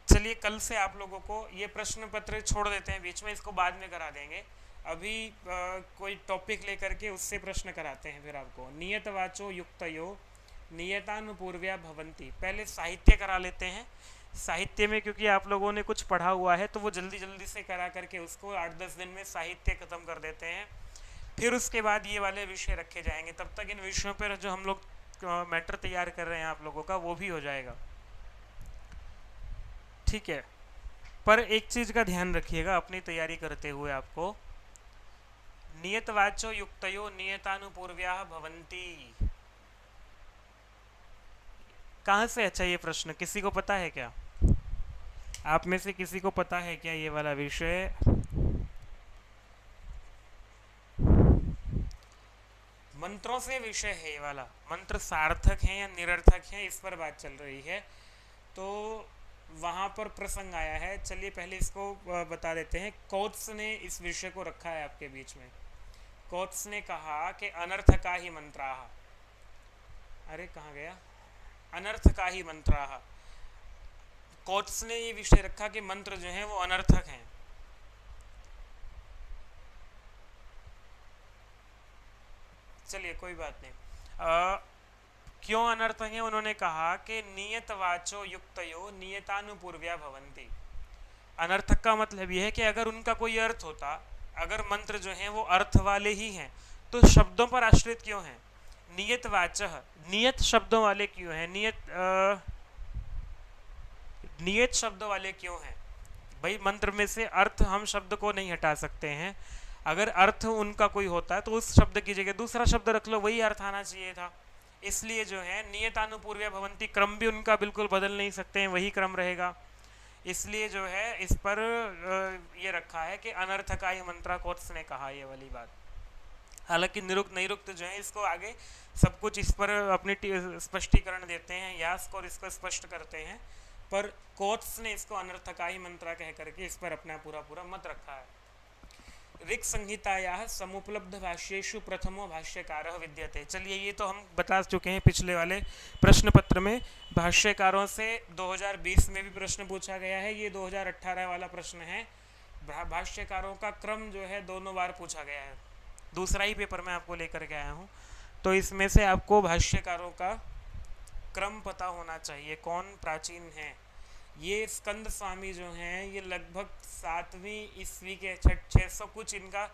चलिए कल से आप लोगों को ये प्रश्न पत्र छोड़ देते हैं बीच में, इसको बाद में करा देंगे। अभी कोई टॉपिक लेकर के उससे प्रश्न कराते हैं फिर आपको। नियतवाचो युक्तयो नियतानुपूर्व्या भवन्ति। पहले साहित्य करा लेते हैं। साहित्य में क्योंकि आप लोगों ने कुछ पढ़ा हुआ है तो वो जल्दी जल्दी से करा करके उसको 8-10 दिन में साहित्य खत्म कर देते हैं। फिर उसके बाद ये वाले विषय रखे जाएंगे। तब तक इन विषयों पर जो हम लोग मैटर तैयार कर रहे हैं आप लोगों का, वो भी हो जाएगा। ठीक है, पर एक चीज का ध्यान रखिएगा अपनी तैयारी करते हुए, आपको नियतवाचो युक्तयो नियतानुपूर्व्याः भवन्ति। कहाँ से अच्छा ये प्रश्न किसी को पता है क्या? आप में से किसी को पता है क्या ये वाला विषय? मंत्रों से विषय है ये वाला। मंत्र सार्थक है या निरर्थक है, इस पर बात चल रही है। तो वहाँ पर प्रसंग आया है। चलिए पहले इसको बता देते हैं। कोत्स ने इस विषय को रखा है आपके बीच में। कोत्स ने कहा कि अनर्थका ही मंत्राः। अरे कहाँ गया? अनर्थका ही मंत्राः। कोत्स ने ये विषय रखा कि मंत्र जो हैं वो अनर्थक हैं। चलिए कोई बात नहीं। क्यों अनर्थक है? उन्होंने कहा कि नियतवाचो युक्तयो नियतानुपूर्व्या भवन्ति। अनर्थक का मतलब यह है कि अगर उनका कोई अर्थ होता, अगर मंत्र जो हैं वो अर्थ वाले ही हैं, तो शब्दों पर आश्रित क्यों हैं? नियतवाचः, नियत शब्दों वाले क्यों हैं? नियत शब्द वाले क्यों हैं? भाई मंत्र में से अर्थ हम शब्द को नहीं हटा सकते हैं। अगर अर्थ उनका कोई होता है तो उस शब्द की जगह दूसरा शब्द रख लो, वही अर्थ आना चाहिए था। इसलिए जो है नियतानुपूर्व्या भवन्ति, क्रम भी उनका बिल्कुल बदल नहीं सकते हैं, वही क्रम रहेगा। इसलिए जो है इस पर ये रखा है कि अनर्थका ही मंत्रा। कोत्स ने कहा ये वाली बात। हालांकि निरुक्त नैरुक्त जो है इसको आगे सब कुछ इस पर अपनी स्पष्टीकरण देते हैं, यास्क, और इसको स्पष्ट करते हैं। पर कोत्स ने इसको अनर्थकाही मंत्रा कह करके इस पर अपना पूरा पूरा मत रखा है। ऋक् संहितायाः समुपलब्ध भाष्येषु प्रथमो भाष्यकारः विद्यते। चलिए ये तो हम बता चुके हैं पिछले वाले प्रश्न पत्र में। भाष्यकारों से 2020 में भी प्रश्न पूछा गया है, ये 2018 वाला प्रश्न है। भाष्यकारों का क्रम जो है दोनों बार पूछा गया है, दूसरा ही पेपर में आपको लेकर के आया हूँ। तो इसमें से आपको भाष्यकारों का क्रम पता होना चाहिए, कौन प्राचीन है। ये स्कंद स्वामी जो हैं ये लगभग 7वीं ईस्वी के 600 कुछ इनका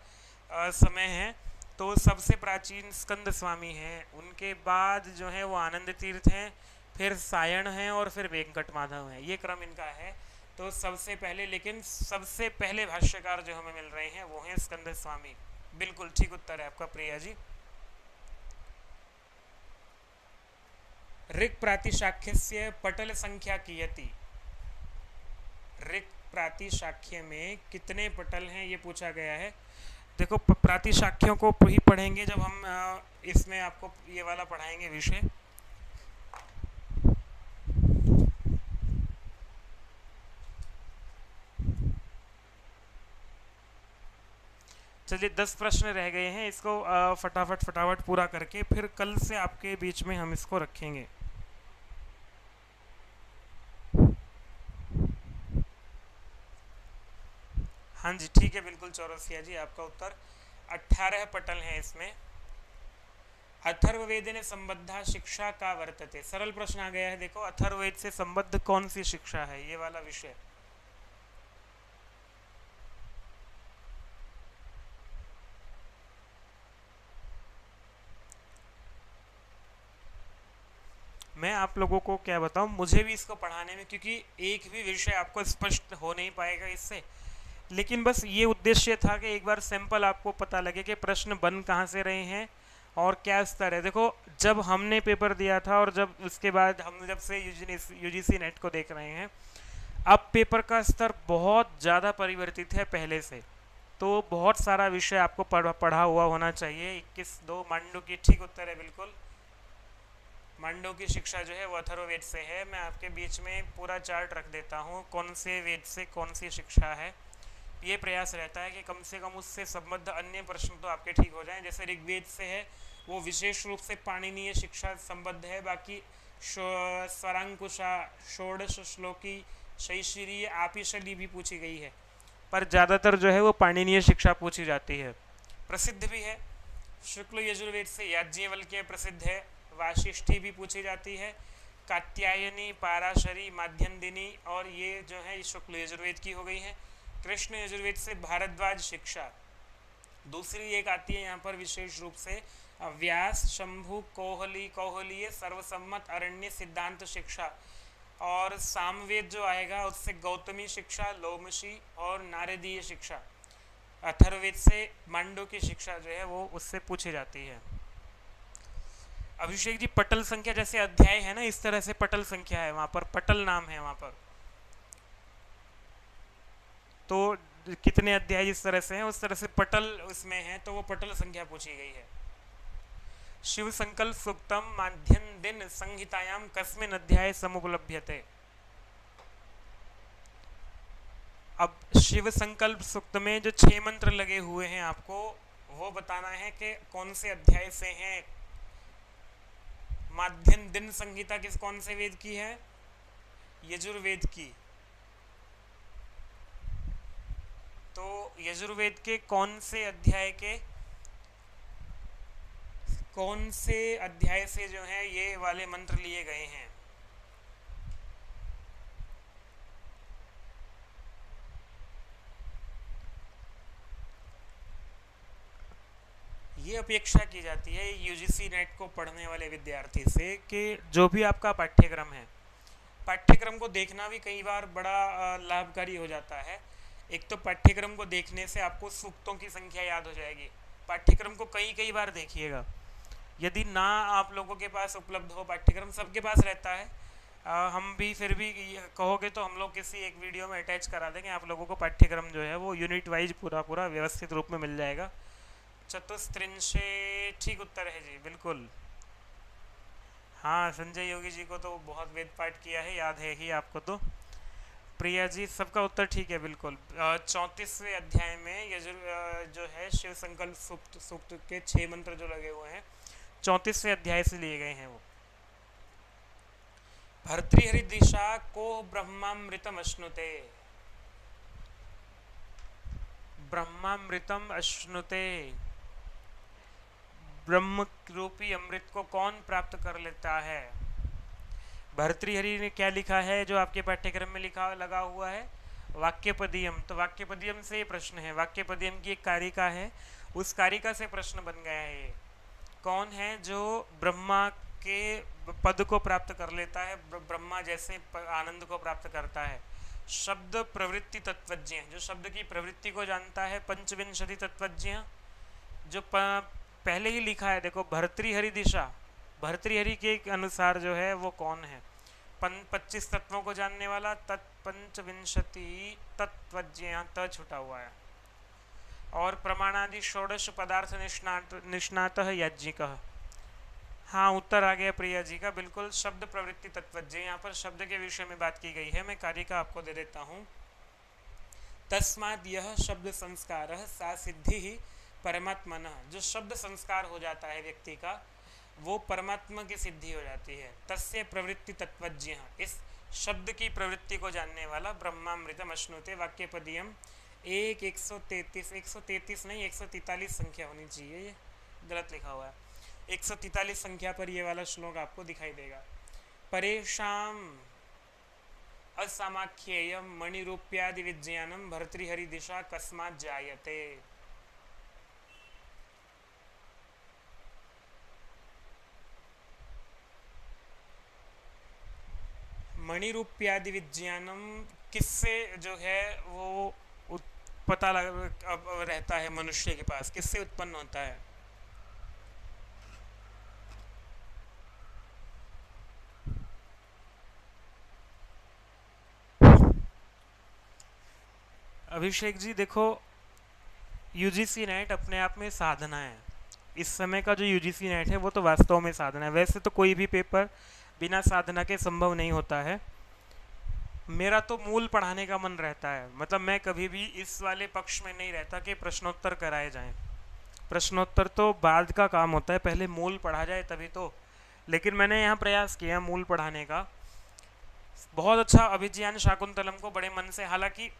समय है। तो सबसे प्राचीन स्कंद स्वामी हैं, उनके बाद जो है वो आनंद तीर्थ हैं, फिर सायण हैं और फिर वेंकट माधव हैं, ये क्रम इनका है। तो सबसे पहले, लेकिन सबसे पहले भाष्यकार जो हमें मिल रहे हैं वो हैं स्कंद स्वामी। बिल्कुल ठीक उत्तर है आपका प्रिया जी। ऋक् प्रातिशाख्यस्य पटल संख्या कियति। ऋक् प्रातिशाख्य में कितने पटल हैं ये पूछा गया है। देखो प्रातिशाख्यों को ही पढ़ेंगे जब हम इसमें आपको ये वाला पढ़ाएंगे विषय। चलिए 10 प्रश्न रह गए हैं, इसको फटाफट पूरा करके फिर कल से आपके बीच में हम इसको रखेंगे। हाँ जी ठीक है, बिल्कुल चौरसिया जी आपका उत्तर 18 पटल हैं इसमें। अथर्ववेद ने संबद्धा शिक्षा का वर्तते। सरल प्रश्न आ गया है, देखो अथर्ववेद से संबद्ध कौन सी शिक्षा है, ये वाला विषय। मैं आप लोगों को क्या बताऊं, मुझे भी इसको पढ़ाने में, क्योंकि एक भी विषय आपको स्पष्ट हो नहीं पाएगा इससे, लेकिन बस ये उद्देश्य था कि एक बार सैंपल आपको पता लगे कि प्रश्न बन कहाँ से रहे हैं और क्या स्तर है। देखो जब हमने पेपर दिया था और जब उसके बाद हम जब से यूजीसी नेट को देख रहे हैं, अब पेपर का स्तर बहुत ज़्यादा परिवर्तित है पहले से। तो बहुत सारा विषय आपको पढ़ा हुआ होना चाहिए। 21-2 मांडू की ठीक उत्तर है बिल्कुल। मांडू की शिक्षा जो है वो अथर्ववेद से है। मैं आपके बीच में पूरा चार्ट रख देता हूँ कौन से वेद से कौन सी शिक्षा है। ये प्रयास रहता है कि कम से कम उससे संबद्ध अन्य प्रश्न तो आपके ठीक हो जाएं। जैसे ऋग्वेद से है वो विशेष रूप से पाणिनीय शिक्षा संबद्ध है, बाकी स्वरांकुशा, षोडश श्लोकी, शैशिरी, आपिशली भी पूछी गई है, पर ज़्यादातर जो है वो पाणिनीय शिक्षा पूछी जाती है। प्रसिद्ध भी है, शुक्ल यजुर्वेद से याज्ञवल्क्य प्रसिद्ध है, वाशिष्ठी भी पूछी जाती है, कात्यायनी, पाराशरी, माध्यन्दिनी, और ये जो है शुक्ल यजुर्वेद की हो गई है। कृष्ण यजुर्वेद से भारद्वाज शिक्षा। दूसरी एक आती है यहाँ पर विशेष रूप से व्यास, शंभु, कौहलीय, सर्वसम्मत, अरण्य, सिद्धांत शिक्षा। और सामवेद जो आएगा उससे गौतमी शिक्षा, लोमशी और नारदीय शिक्षा। अथर्ववेद से मांडू की शिक्षा जो है वो उससे पूछी जाती है। अभिषेक जी पटल संख्या जैसे अध्याय है ना, इस तरह से पटल संख्या है वहाँ पर, पटल नाम है वहाँ पर। तो कितने अध्याय जिस तरह से हैं उस तरह से पटल उसमें है, तो वो पटल संख्या पूछी गई है। शिव संकल्प सूक्तम माध्यम दिन संहितायाम कस्मिन् अध्याय समुपलभ्यते। अब शिव संकल्प सूक्त में जो 6 मंत्र लगे हुए हैं आपको वो बताना है कि कौन से अध्याय से हैं। माध्यम दिन संहिता किस कौन से वेद की है? यजुर्वेद की। तो यजुर्वेद के कौन से अध्याय से जो है ये वाले मंत्र लिए गए हैं? ये अपेक्षा की जाती है यूजीसी नेट को पढ़ने वाले विद्यार्थी से कि जो भी आपका पाठ्यक्रम है, पाठ्यक्रम को देखना भी कई बार बड़ा लाभकारी हो जाता है। एक तो पाठ्यक्रम को देखने से आपको सूक्तों की संख्या याद हो जाएगी। पाठ्यक्रम को कई बार देखिएगा। यदि ना आप लोगों के पास उपलब्ध हो पाठ्यक्रम, सबके पास रहता है, हम भी फिर भी कहोगे तो हम लोग किसी एक वीडियो में अटैच करा देंगे आप लोगों को। पाठ्यक्रम जो है वो यूनिट वाइज पूरा व्यवस्थित रूप में मिल जाएगा। चतुस्त्रिंशे ठीक उत्तर है जी, बिल्कुल। हाँ, संजय योगी जी को तो बहुत वेद पाठ किया है, याद है ही आपको तो। प्रिया जी, सबका उत्तर ठीक है बिल्कुल। 34वें अध्याय में ये जो है शिव संकल्प सूक्त सूक्त के 6 मंत्र जो लगे हुए हैं, 34वें अध्याय से लिए गए हैं वो। भर्तृहरि दिशा को ब्रह्मामृतम अश्नुते, ब्रह्मामृतम अश्नुते, ब्रह्म रूपी अमृत को कौन प्राप्त कर लेता है? भर्तृहरि ने क्या लिखा है जो आपके पाठ्यक्रम में लिखा लगा हुआ है? वाक्यपदीयम। तो वाक्यपदीयम से ये प्रश्न है, वाक्यपदीयम की एक कारिका है, उस कारिका से प्रश्न बन गया है ये। कौन है जो ब्रह्मा के पद को प्राप्त कर लेता है, ब्रह्मा जैसे आनंद को प्राप्त करता है? शब्द प्रवृत्ति तत्वज्ञ, जो शब्द की प्रवृत्ति को जानता है, पंचविंशति तत्वज्ञ, जो पहले ही लिखा है, देखो, भर्तृहरि दिशा, भर्तृहरि के अनुसार जो है वो कौन है? 25 तत्वों को जानने वाला, तत्पंचविंशति तत्वज्ञ, यहाँ त छुटा हुआ है। और प्रमाणादि षोडश पदार्थ निष्णात याज्ञिक। हाँ, उत्तर आ गया प्रिया जी का, बिल्कुल, शब्द प्रवृत्ति तत्वज्ञ। यहाँ पर शब्द के विषय में बात की गई है, मैं कार्य का आपको दे देता हूँ। तस्माद् यह शब्द संस्कार सा सिद्धि ही परमात्मन, जो शब्द संस्कार हो जाता है व्यक्ति का, वो परमात्मा की सिद्धि हो जाती है। तस्य प्रवृत्ति तत्वज्ञ, इस शब्द की प्रवृत्ति को जानने वाला, ब्रह्मामृतम अश्नुते, वाक्यपदीयम 133 नहीं, 143 संख्या होनी चाहिए, ये गलत लिखा हुआ है। 143 संख्या पर ये वाला श्लोक आपको दिखाई देगा। परेशाम असामाख्येयम मणिरूप्यादि विज्ञानम भर्तृहरि दिशा कस्मात् जायते। मणिरूप्यादि विज्ञानम किससे जो है वो पता अब रहता है मनुष्य के पास, किससे उत्पन्न होता है? अभिषेक जी, देखो, यूजीसी नेट अपने आप में साधना है। इस समय का जो यूजीसी नेट है वो तो वास्तव में साधना है। वैसे तो कोई भी पेपर बिना साधना के संभव नहीं होता है। मेरा तो मूल पढ़ाने का मन रहता है, मतलब मैं कभी भी इस वाले पक्ष में नहीं रहता कि प्रश्नोत्तर कराए जाएं। प्रश्नोत्तर तो बाद का काम होता है, पहले मूल पढ़ा जाए तभी तो। लेकिन मैंने यहाँ प्रयास किया मूल पढ़ाने का। बहुत अच्छा अभिज्ञान शाकुंतलम को बड़े मन से, हालांकि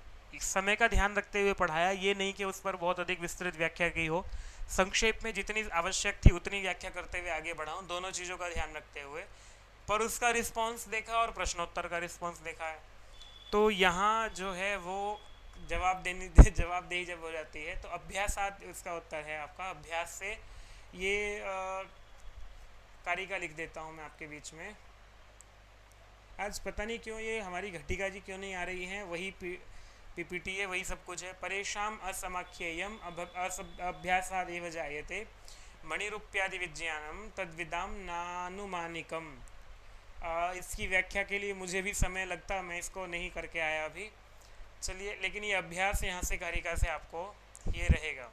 समय का ध्यान रखते हुए पढ़ाया, ये नहीं कि उस पर बहुत अधिक विस्तृत व्याख्या की हो। संक्षेप में जितनी आवश्यक थी उतनी व्याख्या करते हुए आगे बढ़ाऊं, दोनों चीज़ों का ध्यान रखते हुए। पर उसका रिस्पॉन्स देखा और प्रश्नोत्तर का रिस्पॉन्स देखा है, तो यहाँ जो है वो जवाबदेही जब हो जाती है तो अभ्यासात उसका उत्तर है आपका। अभ्यास से ये कारिका लिख देता हूँ मैं आपके बीच में। आज पता नहीं क्यों ये हमारी घटिका जी क्यों नहीं आ रही हैं, वही पीपीटी है, वही सब कुछ है। परेशाम असमाख्येयम अभ्यासाद एव जायते मणिरूप्यादि विज्ञानम तद्विदाम नानुमानिकम। इसकी व्याख्या के लिए मुझे भी समय लगता, मैं इसको नहीं करके आया अभी। चलिए, लेकिन ये अभ्यास यहाँ से कारिका से आपको ये रहेगा।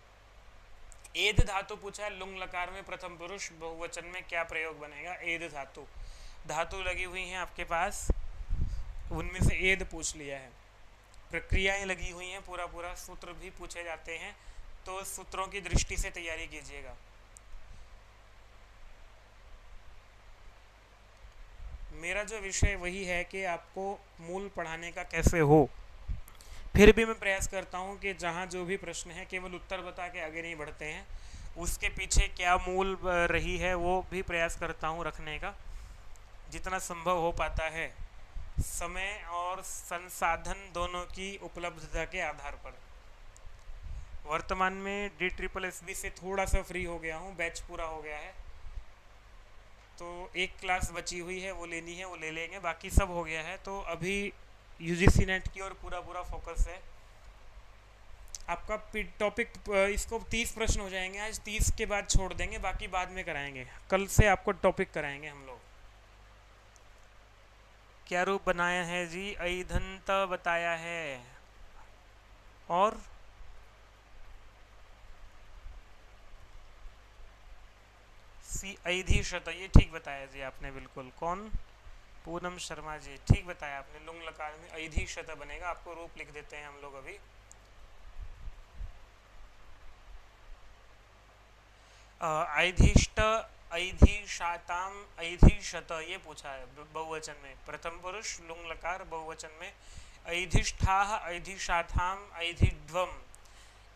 एद धातु पूछा है, लुंग लकार में प्रथम पुरुष बहुवचन में क्या प्रयोग बनेगा? एद धातु, धातु लगी हुई हैं आपके पास, उनमें से एद पूछ लिया है। प्रक्रियाएं लगी हुई हैं, पूरा पूरा सूत्र भी पूछे जाते हैं, तो सूत्रों की दृष्टि से तैयारी कीजिएगा। मेरा जो विषय वही है कि आपको मूल पढ़ाने का कैसे हो। फिर भी मैं प्रयास करता हूँ कि जहाँ जो भी प्रश्न है केवल उत्तर बता के आगे नहीं बढ़ते हैं, उसके पीछे क्या मूल रही है वो भी प्रयास करता हूँ रखने का, जितना संभव हो पाता है, समय और संसाधन दोनों की उपलब्धता के आधार पर। वर्तमान में DSSB से थोड़ा सा फ्री हो गया हूँ, बैच पूरा हो गया है, तो एक क्लास बची हुई है, वो लेनी है, वो ले लेंगे, बाकी सब हो गया है। तो अभी यूजीसी नेट की ओर पूरा पूरा फोकस है। आपका टॉपिक, इसको 30 प्रश्न हो जाएंगे आज, 30 के बाद छोड़ देंगे, बाकी बाद में कराएंगे। कल से आपको टॉपिक कराएंगे हम लोग। क्या रूप बनाया है जी? ऐधंत बताया है, और सी ऐधिशत, ये ठीक बताया जी आपने, बिल्कुल। कौन? पूनम शर्मा जी, ठीक बताया आपने। लुंग लकार में ऐधिशत बनेगा। आपको रूप लिख देते हैं हम लोग अभी। ऐधिष्ट, ऐधिशाताम, ऐधिशत, ये पूछा है बहुवचन में। प्रथम पुरुष लुंग लकार, बहुवचन में ऐधिष्ठाः, ऐधिशाथाम, ऐधिध्वम,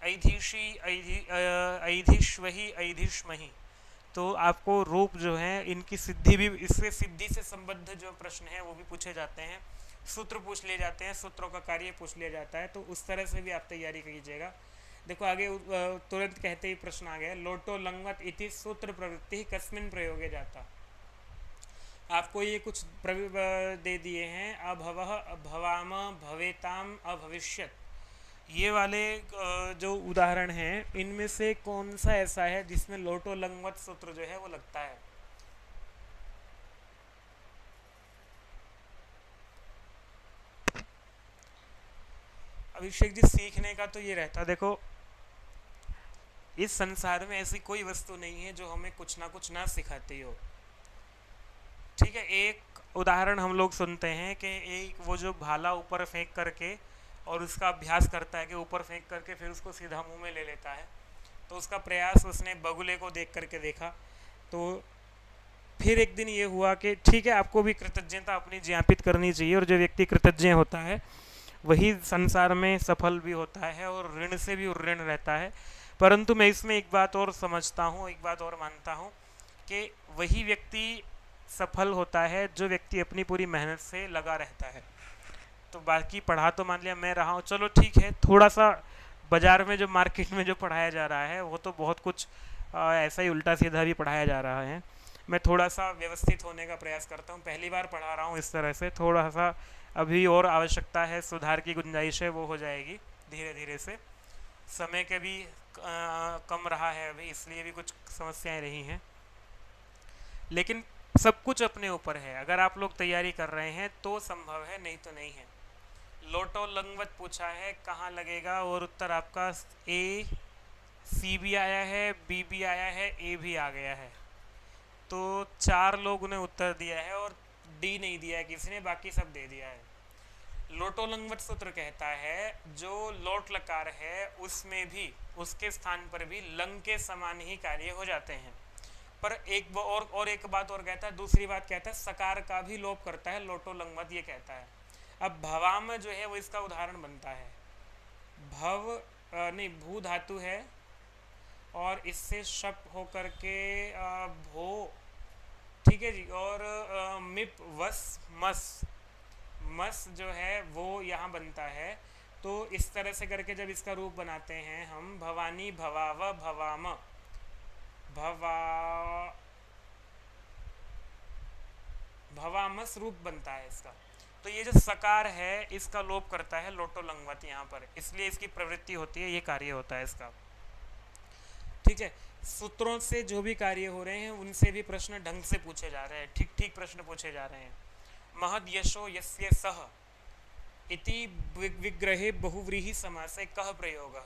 ऐधिषी, ऐधिष्वहि, ऐधिष्महि। तो आपको रूप जो है इनकी सिद्धि भी, इससे सिद्धि से संबद्ध जो प्रश्न है वो भी पूछे जाते हैं। सूत्र पूछ लिए जाते हैं, सूत्रों का कार्य पूछ लिया जाता है। तो उस तरह से भी आप तैयारी कीजिएगा। देखो आगे तुरंत कहते ही प्रश्न आ गया, लोटो लंगवत इति सूत्र प्रवृत्ति कस्मिन प्रयोगे जाता। आपको ये कुछ दे दिए हैं, अभवः, भवाम, भवेताम, अभविष्यत। ये वाले जो उदाहरण हैं इनमें से कौन सा ऐसा है जिसमें लोटो लंगवत सूत्र जो है वो लगता है? अभिषेक जी, सीखने का तो ये रहता, देखो इस संसार में ऐसी कोई वस्तु नहीं है जो हमें कुछ ना सिखाती हो। ठीक है, एक उदाहरण हम लोग सुनते हैं कि एक वो जो भाला ऊपर फेंक करके और उसका अभ्यास करता है कि ऊपर फेंक करके फिर उसको सीधा मुंह में ले लेता है, तो उसका प्रयास उसने बगुले को देख करके देखा। तो फिर एक दिन ये हुआ कि ठीक है, आपको भी कृतज्ञता अपनी ज्ञापित करनी चाहिए, और जो व्यक्ति कृतज्ञ होता है वही संसार में सफल भी होता है और ऋण से भी ऋण रहता है। परंतु मैं इसमें एक बात और समझता हूँ, एक बात और मानता हूँ कि वही व्यक्ति सफल होता है जो व्यक्ति अपनी पूरी मेहनत से लगा रहता है। तो बाकी पढ़ा तो मान लिया मैं रहा हूँ, चलो ठीक है, थोड़ा सा बाजार में जो मार्केट में जो पढ़ाया जा रहा है वो तो बहुत कुछ ऐसा ही उल्टा सीधा भी पढ़ाया जा रहा है। मैं थोड़ा सा व्यवस्थित होने का प्रयास करता हूँ, पहली बार पढ़ा रहा हूँ इस तरह से, थोड़ा सा अभी और आवश्यकता है, सुधार की गुंजाइश है, वो हो जाएगी धीरे धीरे से। समय के भी कम रहा है अभी, इसलिए भी कुछ समस्याएं रही हैं। लेकिन सब कुछ अपने ऊपर है, अगर आप लोग तैयारी कर रहे हैं तो संभव है, नहीं तो नहीं है। लोटो लंगवत पूछा है, कहाँ लगेगा? और उत्तर आपका ए, सी भी आया है, बी भी आया है, ए भी आ गया है। तो 4 लोगों ने उत्तर दिया है और डी नहीं दिया है किसी ने, बाकी सब दे दिया है। लोटो लंगवत सूत्र कहता है जो लोट लकार है उसमें भी, उसके स्थान पर भी लंग के समान ही कार्य हो जाते हैं। पर एक और एक बात और कहता है, दूसरी बात कहता है सकार का भी लोप करता है लोटो लंगवत, ये कहता है। अब भवाम जो है वो इसका उदाहरण बनता है। भव नहीं, भू धातु है और इससे शप होकर के भो, ठीक है जी। और मिप वस मस, मस जो है वो यहाँ बनता है। तो इस तरह से करके जब इसका रूप बनाते हैं हम, भवानी, भवाव, भवाम, भवा, भवामस रूप बनता है इसका। तो ये जो सकार है इसका लोप करता है लोटो लंगवत यहाँ पर, इसलिए इसकी प्रवृत्ति होती है, ये कार्य होता है इसका। ठीक है, सूत्रों से जो भी कार्य हो रहे हैं उनसे भी प्रश्न ढंग से पूछे जा रहे हैं, ठीक ठीक प्रश्न पूछे जा रहे हैं। महद यशो यस्य सह इति विग्रहे बहुव्रीहि समासे कह प्रयोग।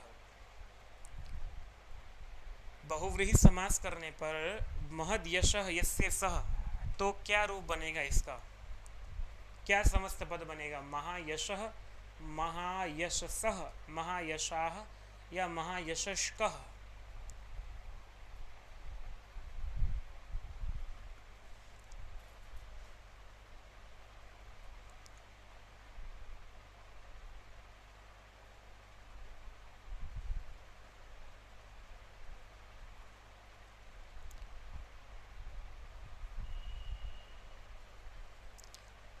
बहुव्रीहि समास करने पर महद यशः यस्य सह, तो क्या रूप बनेगा इसका? क्या समस्त पद बनेगा? महायशः, महायशसः, महायशाः या महायशस्कः?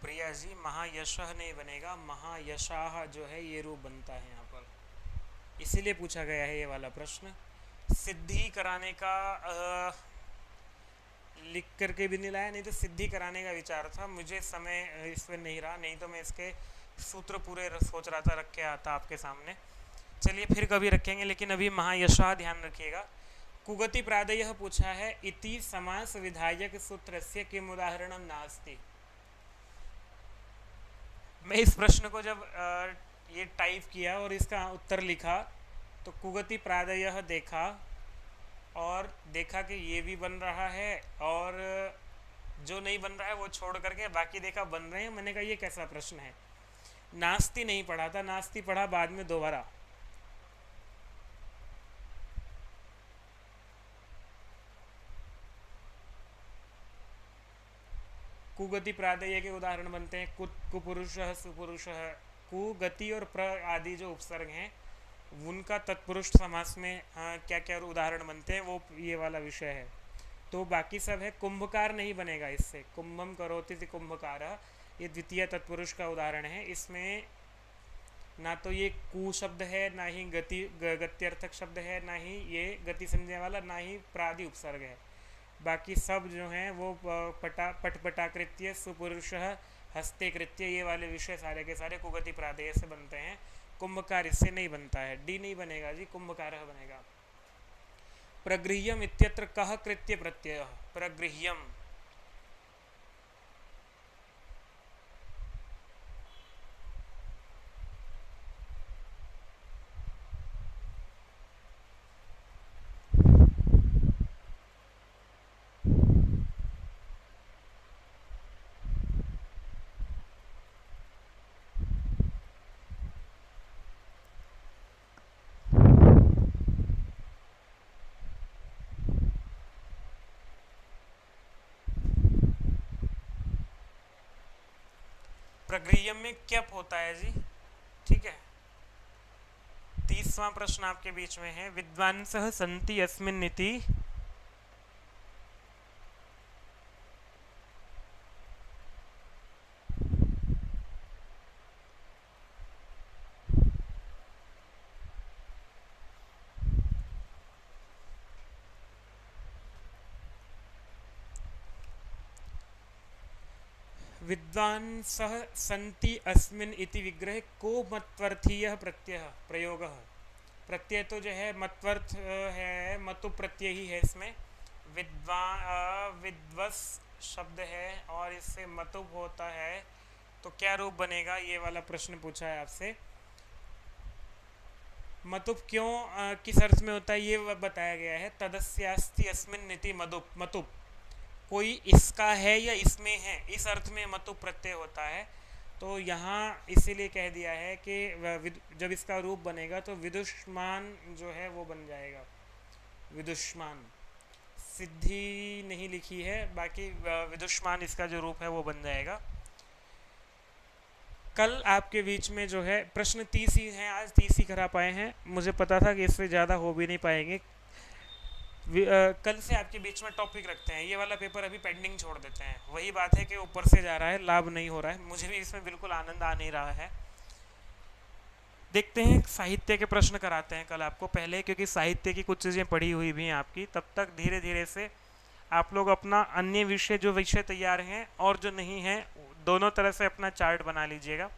प्रिया जी, महायशः नहीं बनेगा, महायशाः जो है ये रूप बनता है यहाँ पर, इसीलिए पूछा गया है ये वाला प्रश्न। सिद्धि कराने का लिख करके भी नहीं लाया, नहीं तो सिद्धि कराने का विचार था, मुझे समय इस पर नहीं रहा, नहीं तो मैं इसके सूत्र पूरे सोच रहा था रख के आता आपके सामने। चलिए फिर कभी रखेंगे, लेकिन अभी महायशः ध्यान रखिएगा। कुगति प्रादयः पूछा है, इति समास विधायक सूत्रस्य किम उदाहरणम नास्ति। मैं इस प्रश्न को जब ये टाइप किया और इसका उत्तर लिखा तो कुगति प्रादयः देखा और देखा कि ये भी बन रहा है और जो नहीं बन रहा है वो छोड़ करके बाकी देखा बन रहे हैं। मैंने कहा ये कैसा प्रश्न है। नास्ति नहीं पढ़ा था, नास्ति पढ़ा बाद में दोबारा। कुगति प्रादेय के उदाहरण बनते हैं कुपुरुष सुपुरुष। कुगति और प्र आदि जो उपसर्ग हैं उनका तत्पुरुष समास में क्या क्या उदाहरण बनते हैं, वो ये वाला विषय है। तो बाकी सब है। कुंभकार नहीं बनेगा इससे, कुंभम करोति थी कुंभकार, ये द्वितीय तत्पुरुष का उदाहरण है। इसमें ना तो ये कु शब्द है, ना ही गत्यर्थक शब्द है, ना ही ये गति संज्ञा वाला, ना ही प्रादि उपसर्ग है। बाकी सब जो हैं वो पटपटाकृत्य सुपुरुष हस्ते कृत्य ये वाले विषय सारे के सारे कुगति प्रादेय से बनते हैं। कुंभकार इससे नहीं बनता है, डी नहीं बनेगा जी, कुंभकार बनेगा। प्रगृह्यम इत्यत्र कह कृत्य प्रत्यय, प्रगृह्यम। प्रगृह्यम में क्यप होता है जी, ठीक है। 30वां प्रश्न आपके बीच में है, विद्वांसः सन्ति अस्मिन् इति विद्वांसः सन्ति अस्मिन् इति विग्रह को मत्वर्थीय प्रत्यय प्रयोगः। प्रत्यय तो जो है मतवर्थ है, मतु प्रत्यय ही है इसमें। विद्वस शब्द है और इससे मतुप होता है, तो क्या रूप बनेगा, ये वाला प्रश्न पूछा है आपसे। मतुप क्यों किस अर्थ में होता है ये बताया गया है। तदस्यास्ति अस्मिन् नीति मतुप, कोई इसका है या इसमें है, इस अर्थ में मतुप प्रत्यय होता है। तो यहाँ इसीलिए कह दिया है कि जब इसका रूप बनेगा तो विदुष्मान जो है वो बन जाएगा, विदुष्मान। सिद्धि नहीं लिखी है, बाकी विदुष्मान इसका जो रूप है वो बन जाएगा। कल आपके बीच में जो है प्रश्न 30 ही हैं, आज 30 ही करा पाए हैं। मुझे पता था कि इससे ज़्यादा हो भी नहीं पाएंगे। कल से आपके बीच में टॉपिक रखते हैं। ये वाला पेपर अभी पेंडिंग छोड़ देते हैं। वही बात है कि ऊपर से जा रहा है, लाभ नहीं हो रहा है, मुझे भी इसमें बिल्कुल आनंद आ नहीं रहा है। देखते हैं, साहित्य के प्रश्न कराते हैं कल आपको पहले, क्योंकि साहित्य की कुछ चीज़ें पढ़ी हुई भी हैं आपकी। तब तक धीरे धीरे से आप लोग अपना अन्य विषय जो विषय तैयार हैं और जो नहीं हैं दोनों तरह से अपना चार्ट बना लीजिएगा।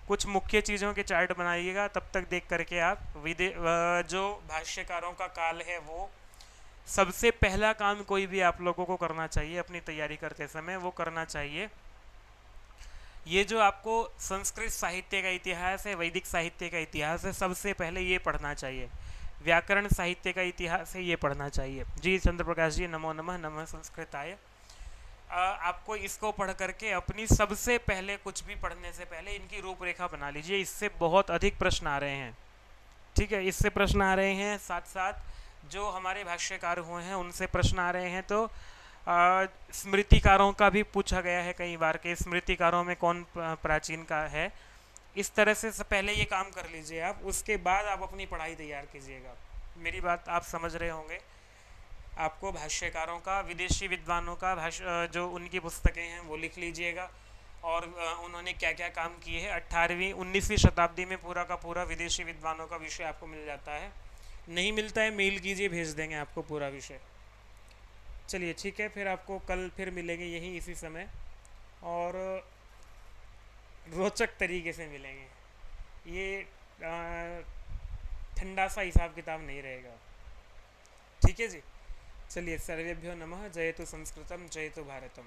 कुछ मुख्य चीज़ों के चार्ट बनाइएगा, तब तक देख करके आप जो भाष्यकारों का काल है वो सबसे पहला काम कोई भी आप लोगों को करना चाहिए अपनी तैयारी करते समय, वो करना चाहिए ये जो आपको संस्कृत साहित्य का इतिहास है, वैदिक साहित्य का इतिहास है, सबसे पहले ये पढ़ना चाहिए। व्याकरण साहित्य का इतिहास है, ये पढ़ना चाहिए। जी चंद्र प्रकाश जी, नमो नमः, नमः संस्कृताय। आपको इसको पढ़ करके अपनी सबसे पहले कुछ भी पढ़ने से पहले इनकी रूपरेखा बना लीजिए। इससे बहुत अधिक प्रश्न आ रहे हैं, ठीक है, इससे प्रश्न आ रहे हैं। साथ साथ जो हमारे भाष्यकार हुए हैं उनसे प्रश्न आ रहे हैं। तो स्मृतिकारों का भी पूछा गया है कई बार के स्मृतिकारों में कौन प्राचीन का है। इस तरह से पहले ये काम कर लीजिए आप, उसके बाद आप अपनी पढ़ाई तैयार कीजिएगा। मेरी बात आप समझ रहे होंगे। आपको भाष्यकारों का, विदेशी विद्वानों का जो उनकी पुस्तकें हैं वो लिख लीजिएगा, और उन्होंने क्या क्या काम किए हैं। 18वीं 19वीं शताब्दी में पूरा का पूरा विदेशी विद्वानों का विषय आपको मिल जाता है। नहीं मिलता है मेल कीजिए, भेज देंगे आपको पूरा विषय। चलिए ठीक है, फिर आपको कल फिर मिलेंगे यहीं इसी समय, और रोचक तरीके से मिलेंगे। ये ठंडा सा हिसाब किताब नहीं रहेगा, ठीक है जी। चलिए, सर्वेभ्यो नमः। जयतु संस्कृतम, जयतु भारतम।